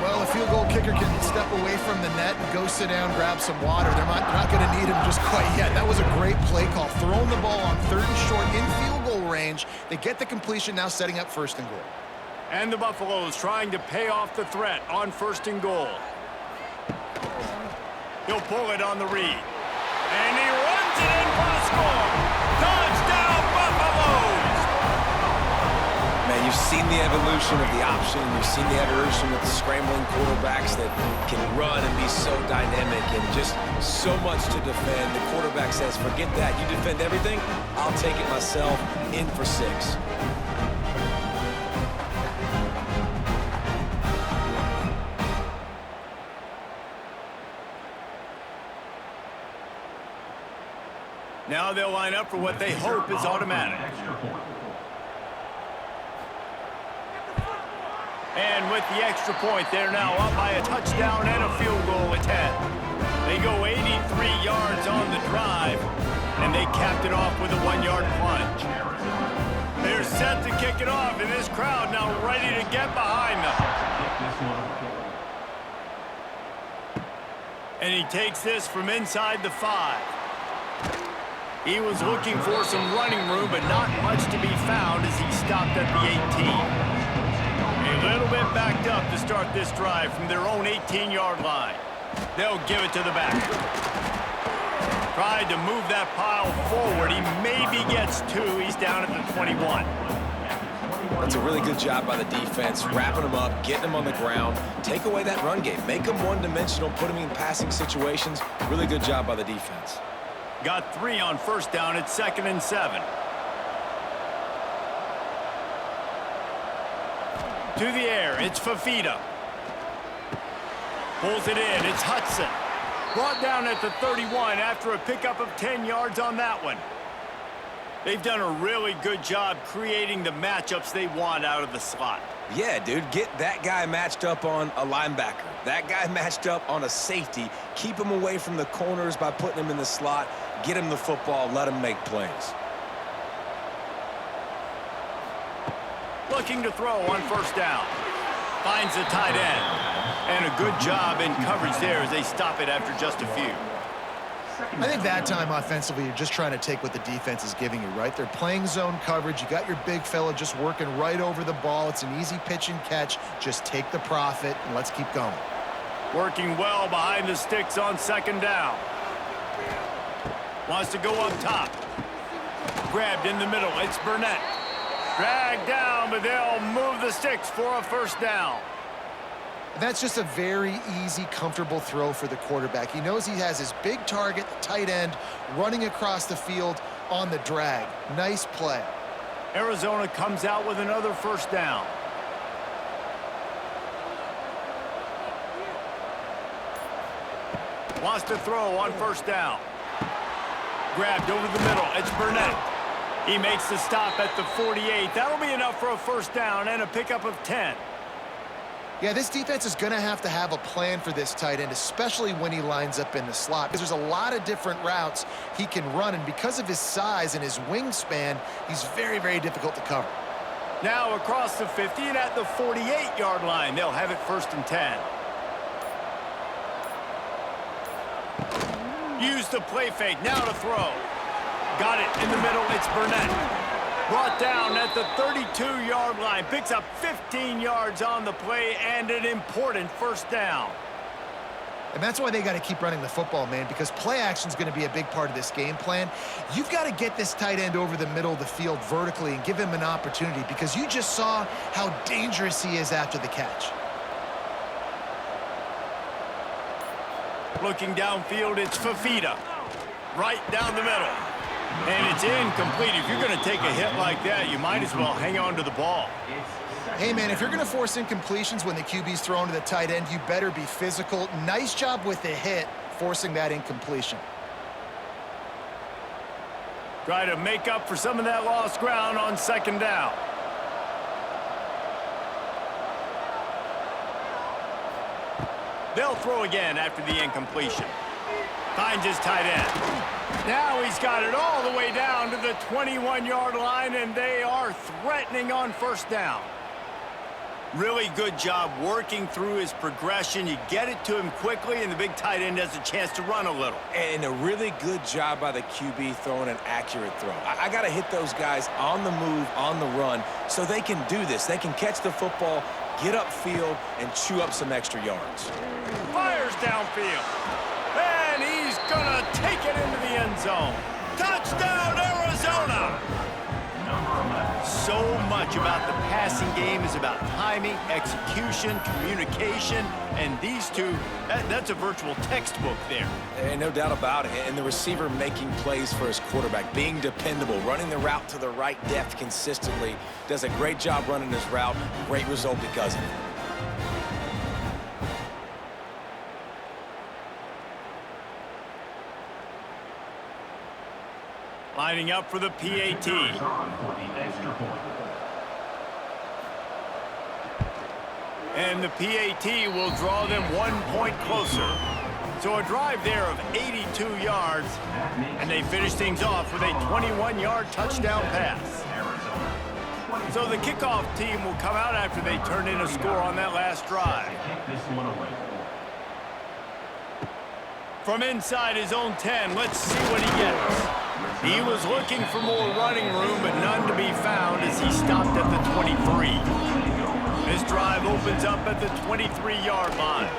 Well, a field goal kicker can step away from the net and go sit down, grab some water. They're not going to need him just quite yet. That was a great play call. Throwing the ball on third and short in field goal range. They get the completion, now setting up first and goal. And the Buffaloes trying to pay off the threat on first and goal. He'll pull it on the read. And he runs it in for the score. Touchdown, Buffaloes! Man, you've seen the evolution of the option. You've seen the evolution with the scrambling quarterbacks that can run and be so dynamic and just so much to defend. The quarterback says, forget that. You defend everything, I'll take it myself. In for 6. Now they'll line up for what they hope is automatic. And with the extra point, they're now up by a touchdown and a field goal at 10. They go 83 yards on the drive, and they capped it off with a 1-yard plunge. They're set to kick it off, and this crowd now ready to get behind them. And he takes this from inside the 5. He was looking for some running room, but not much to be found as he stopped at the 18. A little bit backed up to start this drive from their own 18-yard line. They'll give it to the back. Tried to move that pile forward. He maybe gets 2. He's down at the 21. That's a really good job by the defense, wrapping them up, getting them on the ground. Take away that run game. Make them one-dimensional, put them in passing situations. Really good job by the defense. Got 3 on first down at 2nd and 7. To the air, it's Fafita. Pulls it in, it's Hudson. Brought down at the 31 after a pickup of 10 yards on that one. They've done a really good job creating the matchups they want out of the slot. Yeah, dude, get that guy matched up on a linebacker. That guy matched up on a safety. Keep him away from the corners by putting him in the slot. Get him the football, let him make plays. Looking to throw on first down. Finds the tight end. And a good job in coverage there as they stop it after just a few. I think that time offensively, you're just trying to take what the defense is giving you, right? They're playing zone coverage. You got your big fella just working right over the ball. It's an easy pitch and catch. Just take the profit and let's keep going. Working well behind the sticks on second down. Wants to go up top. Grabbed in the middle. It's Burnett. Dragged down, but they'll move the sticks for a first down. That's just a very easy, comfortable throw for the quarterback. He knows he has his big target, the tight end, running across the field on the drag. Nice play. Arizona comes out with another first down. Wants to throw on first down. Grabbed over the middle. It's Burnett. He makes the stop at the 48. That'll be enough for a first down and a pickup of 10. Yeah, this defense is going to have a plan for this tight end, especially when he lines up in the slot, because there's a lot of different routes he can run, and because of his size and his wingspan, he's very, very difficult to cover. Now across the 50 and at the 48-yard line, they'll have it first and 10. Use the play fake, now to throw. Got it in the middle, it's Burnett. Brought down at the 32-yard line. Picks up 15 yards on the play and an important first down. And that's why they got to keep running the football, man, because play action is going to be a big part of this game plan. You've got to get this tight end over the middle of the field vertically and give him an opportunity, because you just saw how dangerous he is after the catch. Looking downfield, it's Fafita. Right down the middle. And it's incomplete. If you're going to take a hit like that, you might as well hang on to the ball. Hey, man, if you're going to force incompletions when the QB's thrown to the tight end, you better be physical. Nice job with the hit, forcing that incompletion. Try to make up for some of that lost ground on second down. They'll throw again after the incompletion. Finds his tight end. Now he's got it all the way down to the 21-yard line, and they are threatening on first down. Really good job working through his progression. You get it to him quickly, and the big tight end has a chance to run a little. And a really good job by the QB throwing an accurate throw. I got to hit those guys on the move, on the run, so they can do this. They can catch the football, get upfield, and chew up some extra yards. Fires downfield. And he's going to take it into the end zone. Touchdown, Arizona! So much about the passing game is about timing, execution, communication, and these two, that's a virtual textbook there. And no doubt about it. And the receiver making plays for his quarterback, being dependable, running the route to the right depth consistently, does a great job running his route. Great result because of it. Lining up for the PAT. And the PAT will draw them 1 point closer. So a drive there of 82 yards, and they finish things off with a 21-yard touchdown pass. So the kickoff team will come out after they turn in a score on that last drive. From inside his own 10, let's see what he gets. He was looking for more running room, but none to be found as he stopped at the 23. This drive opens up at the 23-yard line.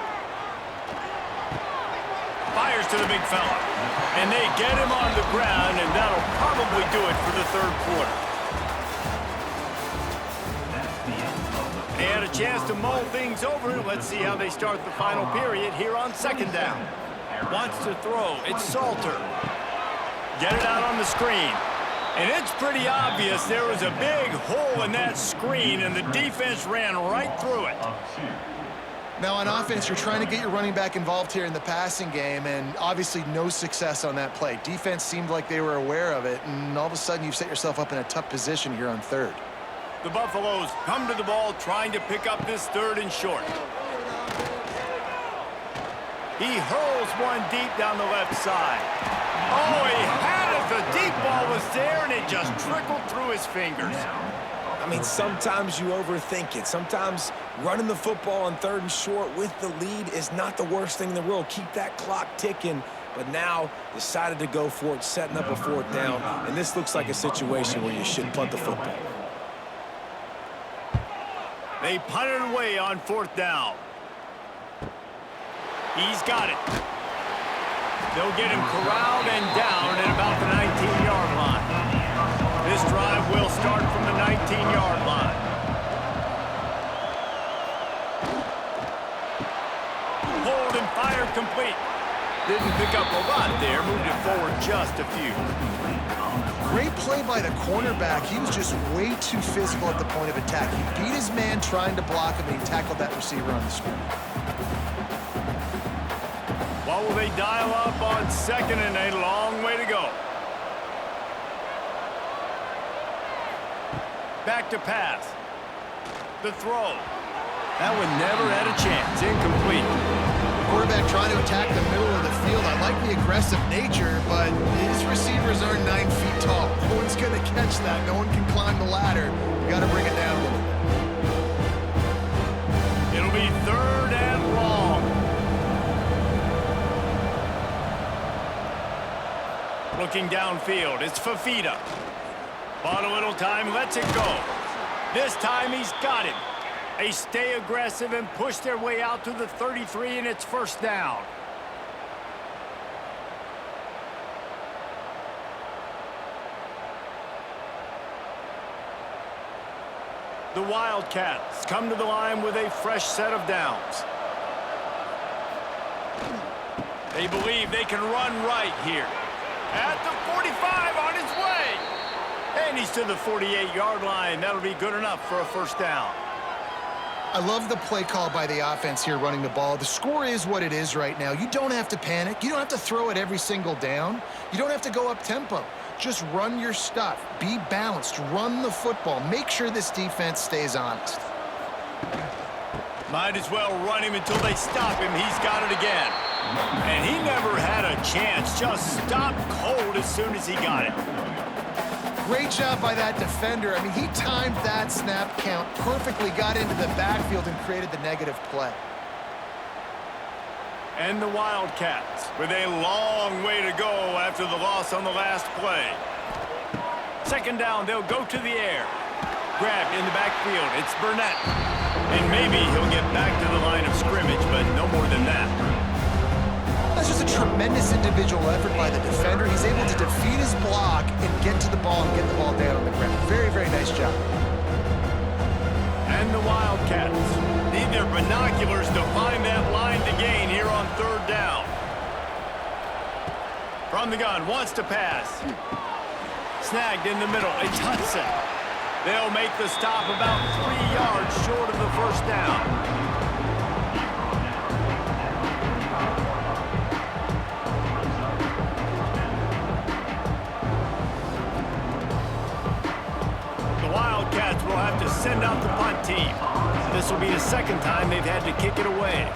Fires to the big fella. And they get him on the ground, and that'll probably do it for the third quarter. They had a chance to mull things over. Let's see how they start the final period here on second down. Wants to throw. It's Salter. Get it out on the screen. And it's pretty obvious there was a big hole in that screen, and the defense ran right through it. Now, on offense, you're trying to get your running back involved here in the passing game, and obviously no success on that play. Defense seemed like they were aware of it, and all of a sudden you've set yourself up in a tough position here on third. The Buffaloes come to the ball trying to pick up this third and short. He hurls one deep down the left side. Oh, he had it. The deep ball was there, and it just trickled through his fingers. I mean, sometimes you overthink it. Sometimes running the football on third and short with the lead is not the worst thing in the world. Keep that clock ticking. But now decided to go for it, setting up a fourth down. And this looks like a situation where you should punt the football. They punt it away on fourth down. He's got it. They'll get him corralled and down at about the 19-yard line. This drive will start from the 19-yard line. Hold and fire complete. Didn't pick up a lot there. Moved it forward just a few. Great play by the cornerback. He was just way too physical at the point of attack. He beat his man trying to block him, and he tackled that receiver on the screen. What will they dial up on second and a long way to go? Back to pass. The throw. That one never had a chance. Incomplete. Quarterback trying to attack the middle of the field. I like the aggressive nature, but his receivers are 9 feet tall. No one's going to catch that. No one can climb the ladder. You got to bring it down a little bit. It'll be third and long. Looking downfield, it's Fafita. Bought a little time, lets it go. This time he's got him. They stay aggressive and push their way out to the 33, and it's first down. The Wildcats come to the line with a fresh set of downs. They believe they can run right here. At the 45, on his And he's to the 48-yard line. That'll be good enough for a first down. I love the play call by the offense here running the ball. The score is what it is right now. You don't have to panic. You don't have to throw it every single down. You don't have to go up tempo. Just run your stuff. Be balanced. Run the football. Make sure this defense stays honest. Might as well run him until they stop him. He's got it again. And he never had a chance. Just stopped cold as soon as he got it. Great job by that defender. I mean, he timed that snap count perfectly, got into the backfield and created the negative play. And the Wildcats with a long way to go after the loss on the last play. Second down, they'll go to the air. Grabbed in the backfield, it's Burnett. And maybe he'll get back to the line of scrimmage, but no more than that. That's just a tremendous individual effort by the defender. He's able to defeat his block and get to the ball and get the ball down on the ground. Very, very nice job. And the Wildcats need their binoculars to find that line to gain here on third down. From the gun, wants to pass. Snagged in the middle, it's Hudson. They'll make the stop about 3 yards short of the first down. Wildcats will have to send out the punt team. This will be the second time they've had to kick it away.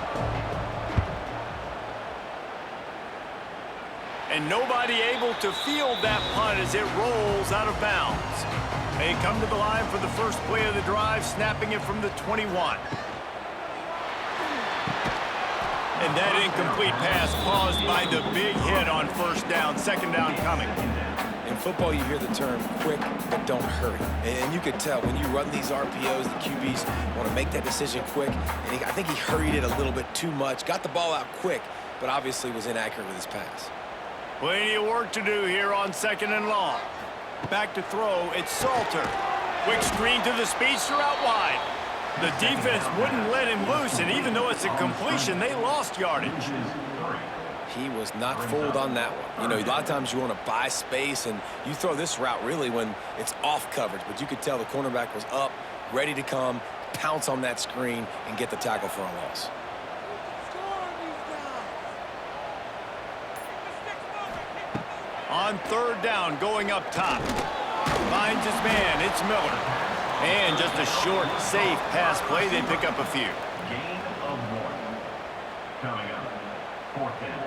And nobody able to field that punt as it rolls out of bounds. They come to the line for the first play of the drive, snapping it from the 21. And that incomplete pass caused by the big hit on first down, second down coming. In football, you hear the term quick, but don't hurry. And you could tell when you run these RPOs, the QBs want to make that decision quick. And I think he hurried it a little bit too much. Got the ball out quick, but obviously was inaccurate with his pass. Plenty of work to do here on second and long. Back to throw, it's Salter. Quick screen to the speedster out wide. The defense wouldn't let him loose, and even though it's a completion, they lost yardage. He was not fooled on that one. You know, a lot of times you want to buy space, and you throw this route really when it's off coverage. But you could tell the cornerback was up, ready to come, pounce on that screen, and get the tackle for a loss. On third down, going up top. Finds his man, it's Miller. And just a short, safe pass play, they pick up a few. Gain of 1. Coming up, fourth down.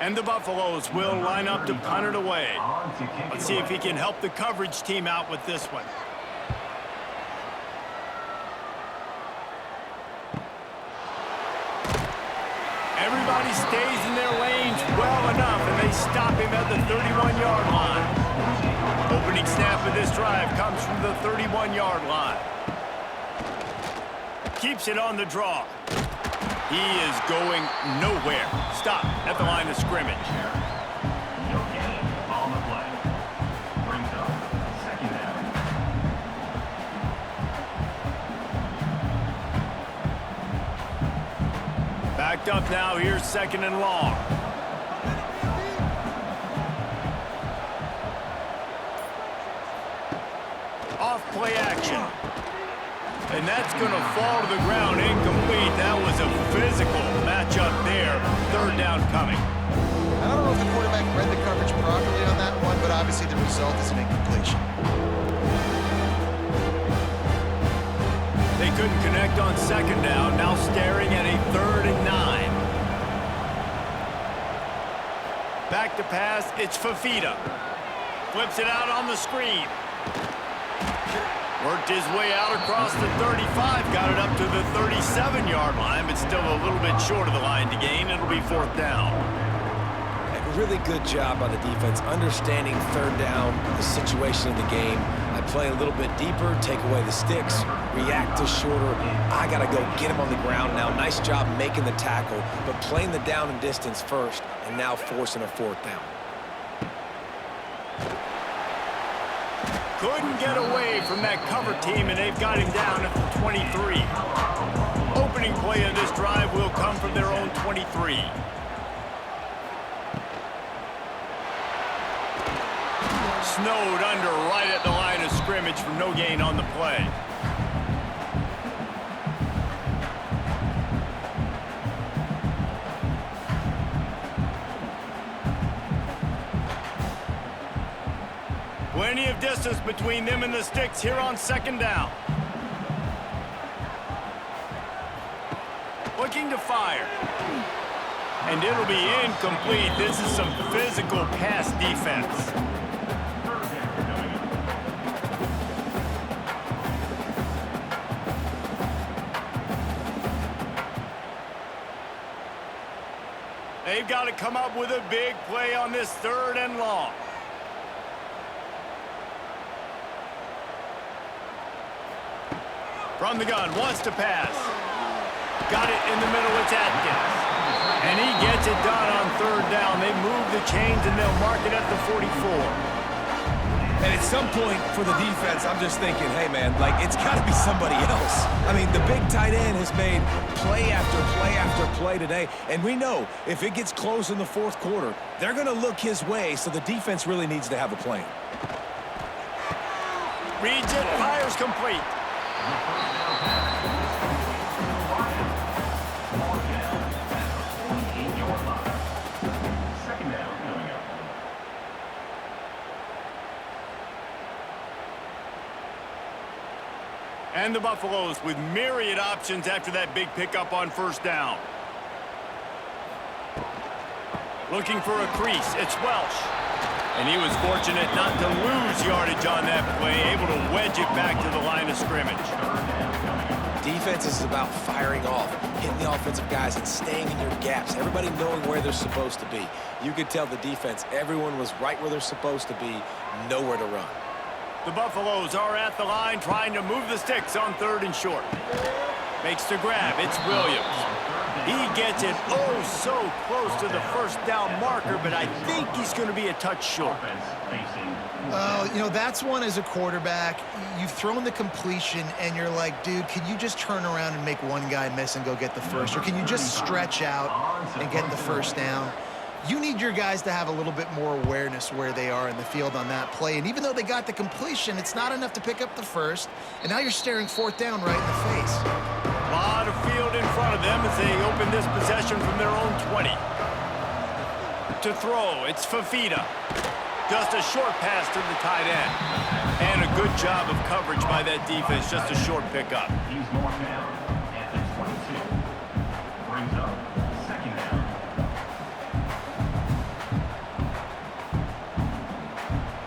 And the Buffaloes will line up to punt it away. Let's see if he can help the coverage team out with this one. Everybody stays in their lanes well enough, and they stop him at the 31-yard line. Opening snap of this drive comes from the 31-yard line. Keeps it on the draw. He is going nowhere. Stop at the line of scrimmage. No gain on the play. Brings up second down. Backed up now, here's second and long. Off play action. And that's going to fall to the ground incomplete. That was a physical matchup there. Third down coming. I don't know if the quarterback read the coverage properly on that one, but obviously the result is an incompletion. They couldn't connect on second down. Now staring at a 3rd and 9. Back to pass. It's Fafita. Flips it out on the screen. Worked his way out across the 35. Got it up to the 37-yard line, but still a little bit short of the line to gain. It'll be fourth down. A really good job by the defense, understanding third down, the situation of the game. I play a little bit deeper, take away the sticks, react to shorter. I got to go get him on the ground now. Nice job making the tackle, but playing the down and distance first, and now forcing a fourth down. Couldn't get away from that cover team, and they've got him down at the 23. Opening play of this drive will come from their own 23. Snowed under right at the line of scrimmage for no gain on the play. Plenty of distance between them and the sticks here on second down. Looking to fire. And it'll be incomplete. This is some physical pass defense. They've got to come up with a big play on this 3rd and long. From the gun, wants to pass. Got it in the middle, it's Atkins. And he gets it done on 3rd down. They move the chains and they'll mark it at the 44. And at some point for the defense, I'm just thinking, hey, man, like, it's got to be somebody else. I mean, the big tight end has made play after play after play today. And we know if it gets close in the 4th quarter, they're going to look his way, so the defense really needs to have a plan. Reads it, fires complete. And the Buffaloes with myriad options after that big pickup on 1st down. Looking for a crease, it's Welsh. And he was fortunate not to lose yardage on that play, able to wedge it back to the line of scrimmage. Defense is about firing off, hitting the offensive guys and staying in your gaps, everybody knowing where they're supposed to be. You could tell the defense, everyone was right where they're supposed to be, nowhere to run. The Buffaloes are at the line trying to move the sticks on 3rd and short. Makes the grab, it's Williams. He gets it oh so close to the 1st down marker, but I think he's going to be a touch short. You know, that's one as a quarterback. You've thrown the completion, and you're like, dude, can you just turn around and make one guy miss and go get the first? Or can you just stretch out and get the 1st down? You need your guys to have a little bit more awareness where they are in the field on that play. And even though they got the completion, it's not enough to pick up the 1st. And now you're staring 4th down right in the face. A lot of field in front of them as they open this possession from their own 20. To throw, it's Fafita. Just a short pass to the tight end. And a good job of coverage by that defense, just a short pickup. He's marked down at the 22. Brings up 2nd down.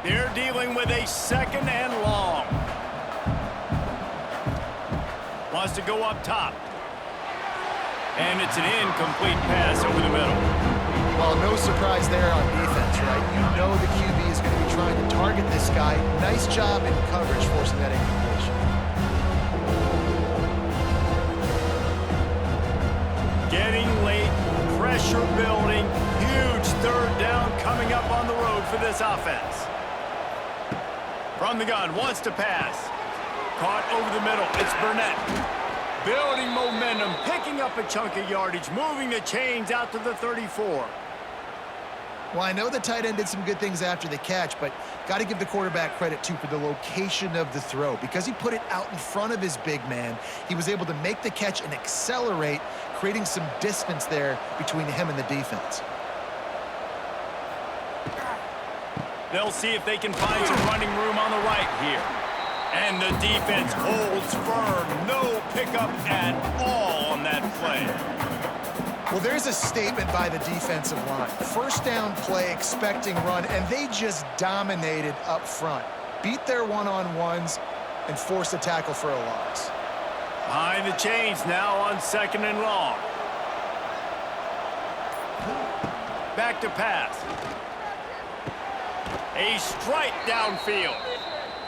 They're dealing with a 2nd and long. Wants to go up top. And it's an incomplete pass over the middle. Well, no surprise there on defense, right? You know the QB is going to be trying to target this guy. Nice job in coverage forcing that incompletion. Getting late, pressure building, huge 3rd down coming up on the road for this offense. From the gun, wants to pass. Caught over the middle, it's Burnett. Building momentum, picking up a chunk of yardage, moving the chains out to the 34. Well, I know the tight end did some good things after the catch, but got to give the quarterback credit, too, for the location of the throw. Because he put it out in front of his big man, he was able to make the catch and accelerate, creating some distance there between him and the defense. They'll see if they can find some running room on the right here. And the defense holds firm. No pickup at all on that play. Well, there's a statement by the defensive line. 1st down play, expecting run, and they just dominated up front. Beat their one-on-ones and forced a tackle for a loss. Behind the chains now on 2nd and long. Back to pass. A strike downfield.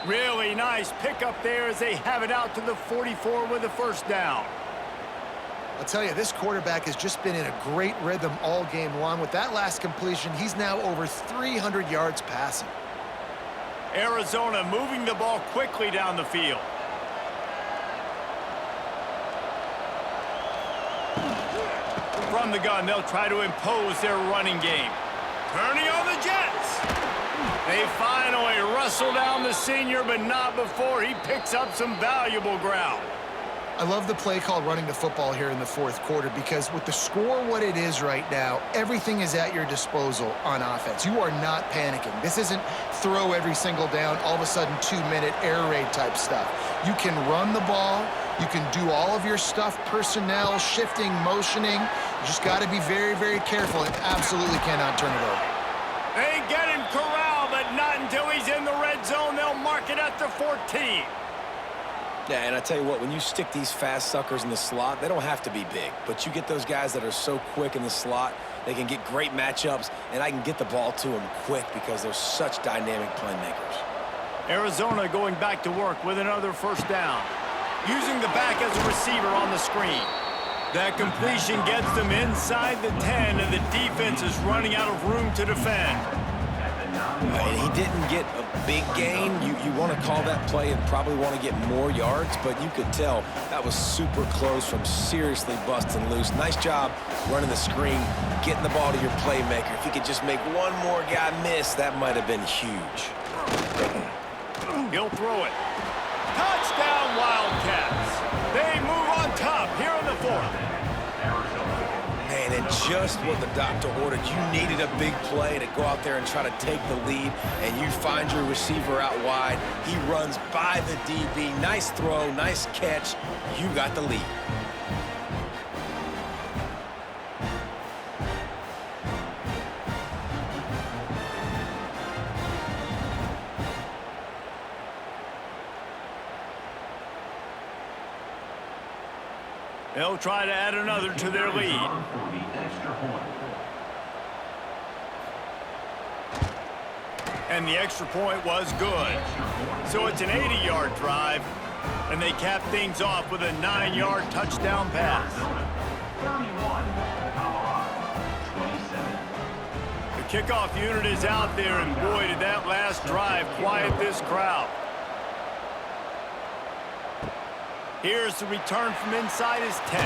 Really nice pickup there as they have it out to the 44 with a 1st down. I'll tell you, this quarterback has just been in a great rhythm all game long. With that last completion, he's now over 300 yards passing. Arizona moving the ball quickly down the field. From the gun, they'll try to impose their running game. Turning on the Jets. They finally wrestle down the senior, but not before he picks up some valuable ground. I love the play called running the football here in the fourth quarter because with the score what it is right now, everything is at your disposal on offense. You are not panicking. This isn't throw every single down, all of a sudden 2-minute air raid type stuff. You can run the ball. You can do all of your stuff, personnel, shifting, motioning. You just got to be very, very careful and absolutely cannot turn it over. They get him corralled, but not until he's in the red zone. They'll mark it at the 14. Yeah, and I tell you what, when you stick these fast suckers in the slot, they don't have to be big. But you get those guys that are so quick in the slot, they can get great matchups, and I can get the ball to them quick because they're such dynamic playmakers. Arizona going back to work with another first down. Using the back as a receiver on the screen. That completion gets them inside the 10, and the defense is running out of room to defend. And he didn't get a big gain. You want to call that play and probably want to get more yards, but you could tell that was super close from seriously busting loose. Nice job running the screen, getting the ball to your playmaker. If he could just make one more guy miss, that might have been huge. He'll throw it. Touchdown, Wildcats. They move on top here in the fourth. Man, and just what the doctor ordered. You needed a big play to go out there and try to take the lead, and you find your receiver out wide. He runs by the DB. Nice throw, nice catch. You got the lead. They'll try to add another to their lead. And the extra point was good. So it's an 80-yard drive, and they cap things off with a 9-yard touchdown pass. The kickoff unit is out there, and boy, did that last drive quiet this crowd. Here's the return from inside his 10.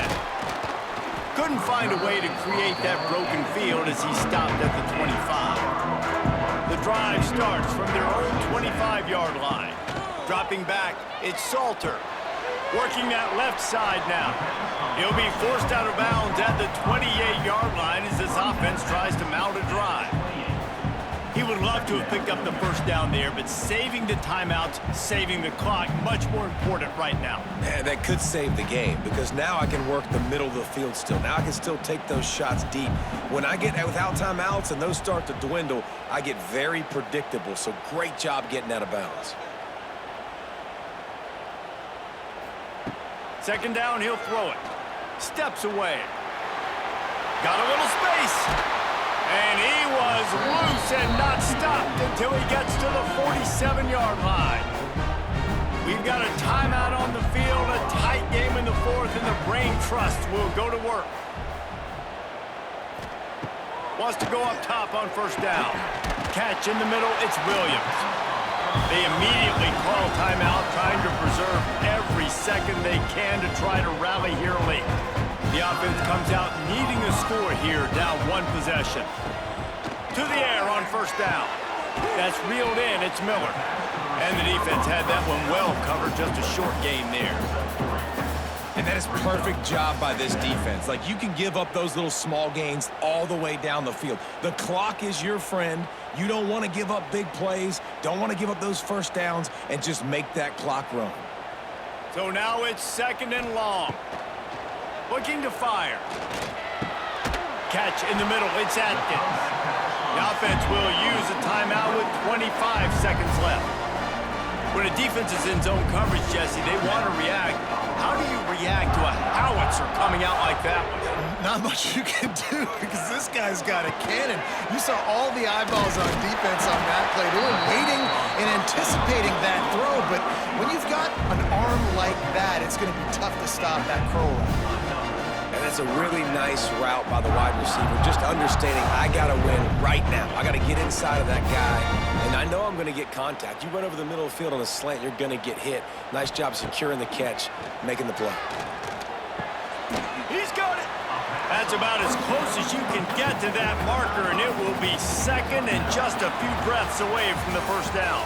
Couldn't find a way to create that broken field as he stopped at the 25. The drive starts from their own 25-yard line. Dropping back, it's Salter. Working that left side now. He'll be forced out of bounds at the 28-yard line as this offense tries to mount a drive. He would love to have picked up the first down there, but saving the timeouts, saving the clock, much more important right now. Yeah, that could save the game because now I can work the middle of the field still. Now I can still take those shots deep. When I get without timeouts and those start to dwindle, I get very predictable. So great job getting out of bounds. Second down, he'll throw it. Steps away. Got a little space. And he was loose and not stopped until he gets to the 47-yard line. We've got a timeout on the field, a tight game in the fourth, and the Brain Trust will go to work. Wants to go up top on first down. Catch in the middle, it's Williams. They immediately call timeout, trying to preserve every second they can to try to rally here late. The offense comes out needing a score here, down one possession. To the air on first down. That's reeled in, it's Miller. And the defense had that one well covered, just a short gain there. And that is perfect job by this defense. Like, you can give up those little small gains all the way down the field. The clock is your friend. You don't want to give up big plays, don't want to give up those first downs, and just make that clock run. So now it's second and long. Looking to fire. Catch in the middle, it's Atkins. The offense will use a timeout with 25 seconds left. When a defense is in zone coverage, Jesse, they want to react. How do you react to a howitzer coming out like that one? Not much you can do because this guy's got a cannon. You saw all the eyeballs on defense on that play. They were waiting and anticipating that throw, but when you've got an arm like that, it's going to be tough to stop that curl route. And it's a really nice route by the wide receiver, just understanding I got to win right now. I got to get inside of that guy, and I know I'm going to get contact. You run over the middle of the field on a slant, you're going to get hit. Nice job securing the catch, making the play. He's got it. That's about as close as you can get to that marker, and it will be second and just a few breaths away from the first down.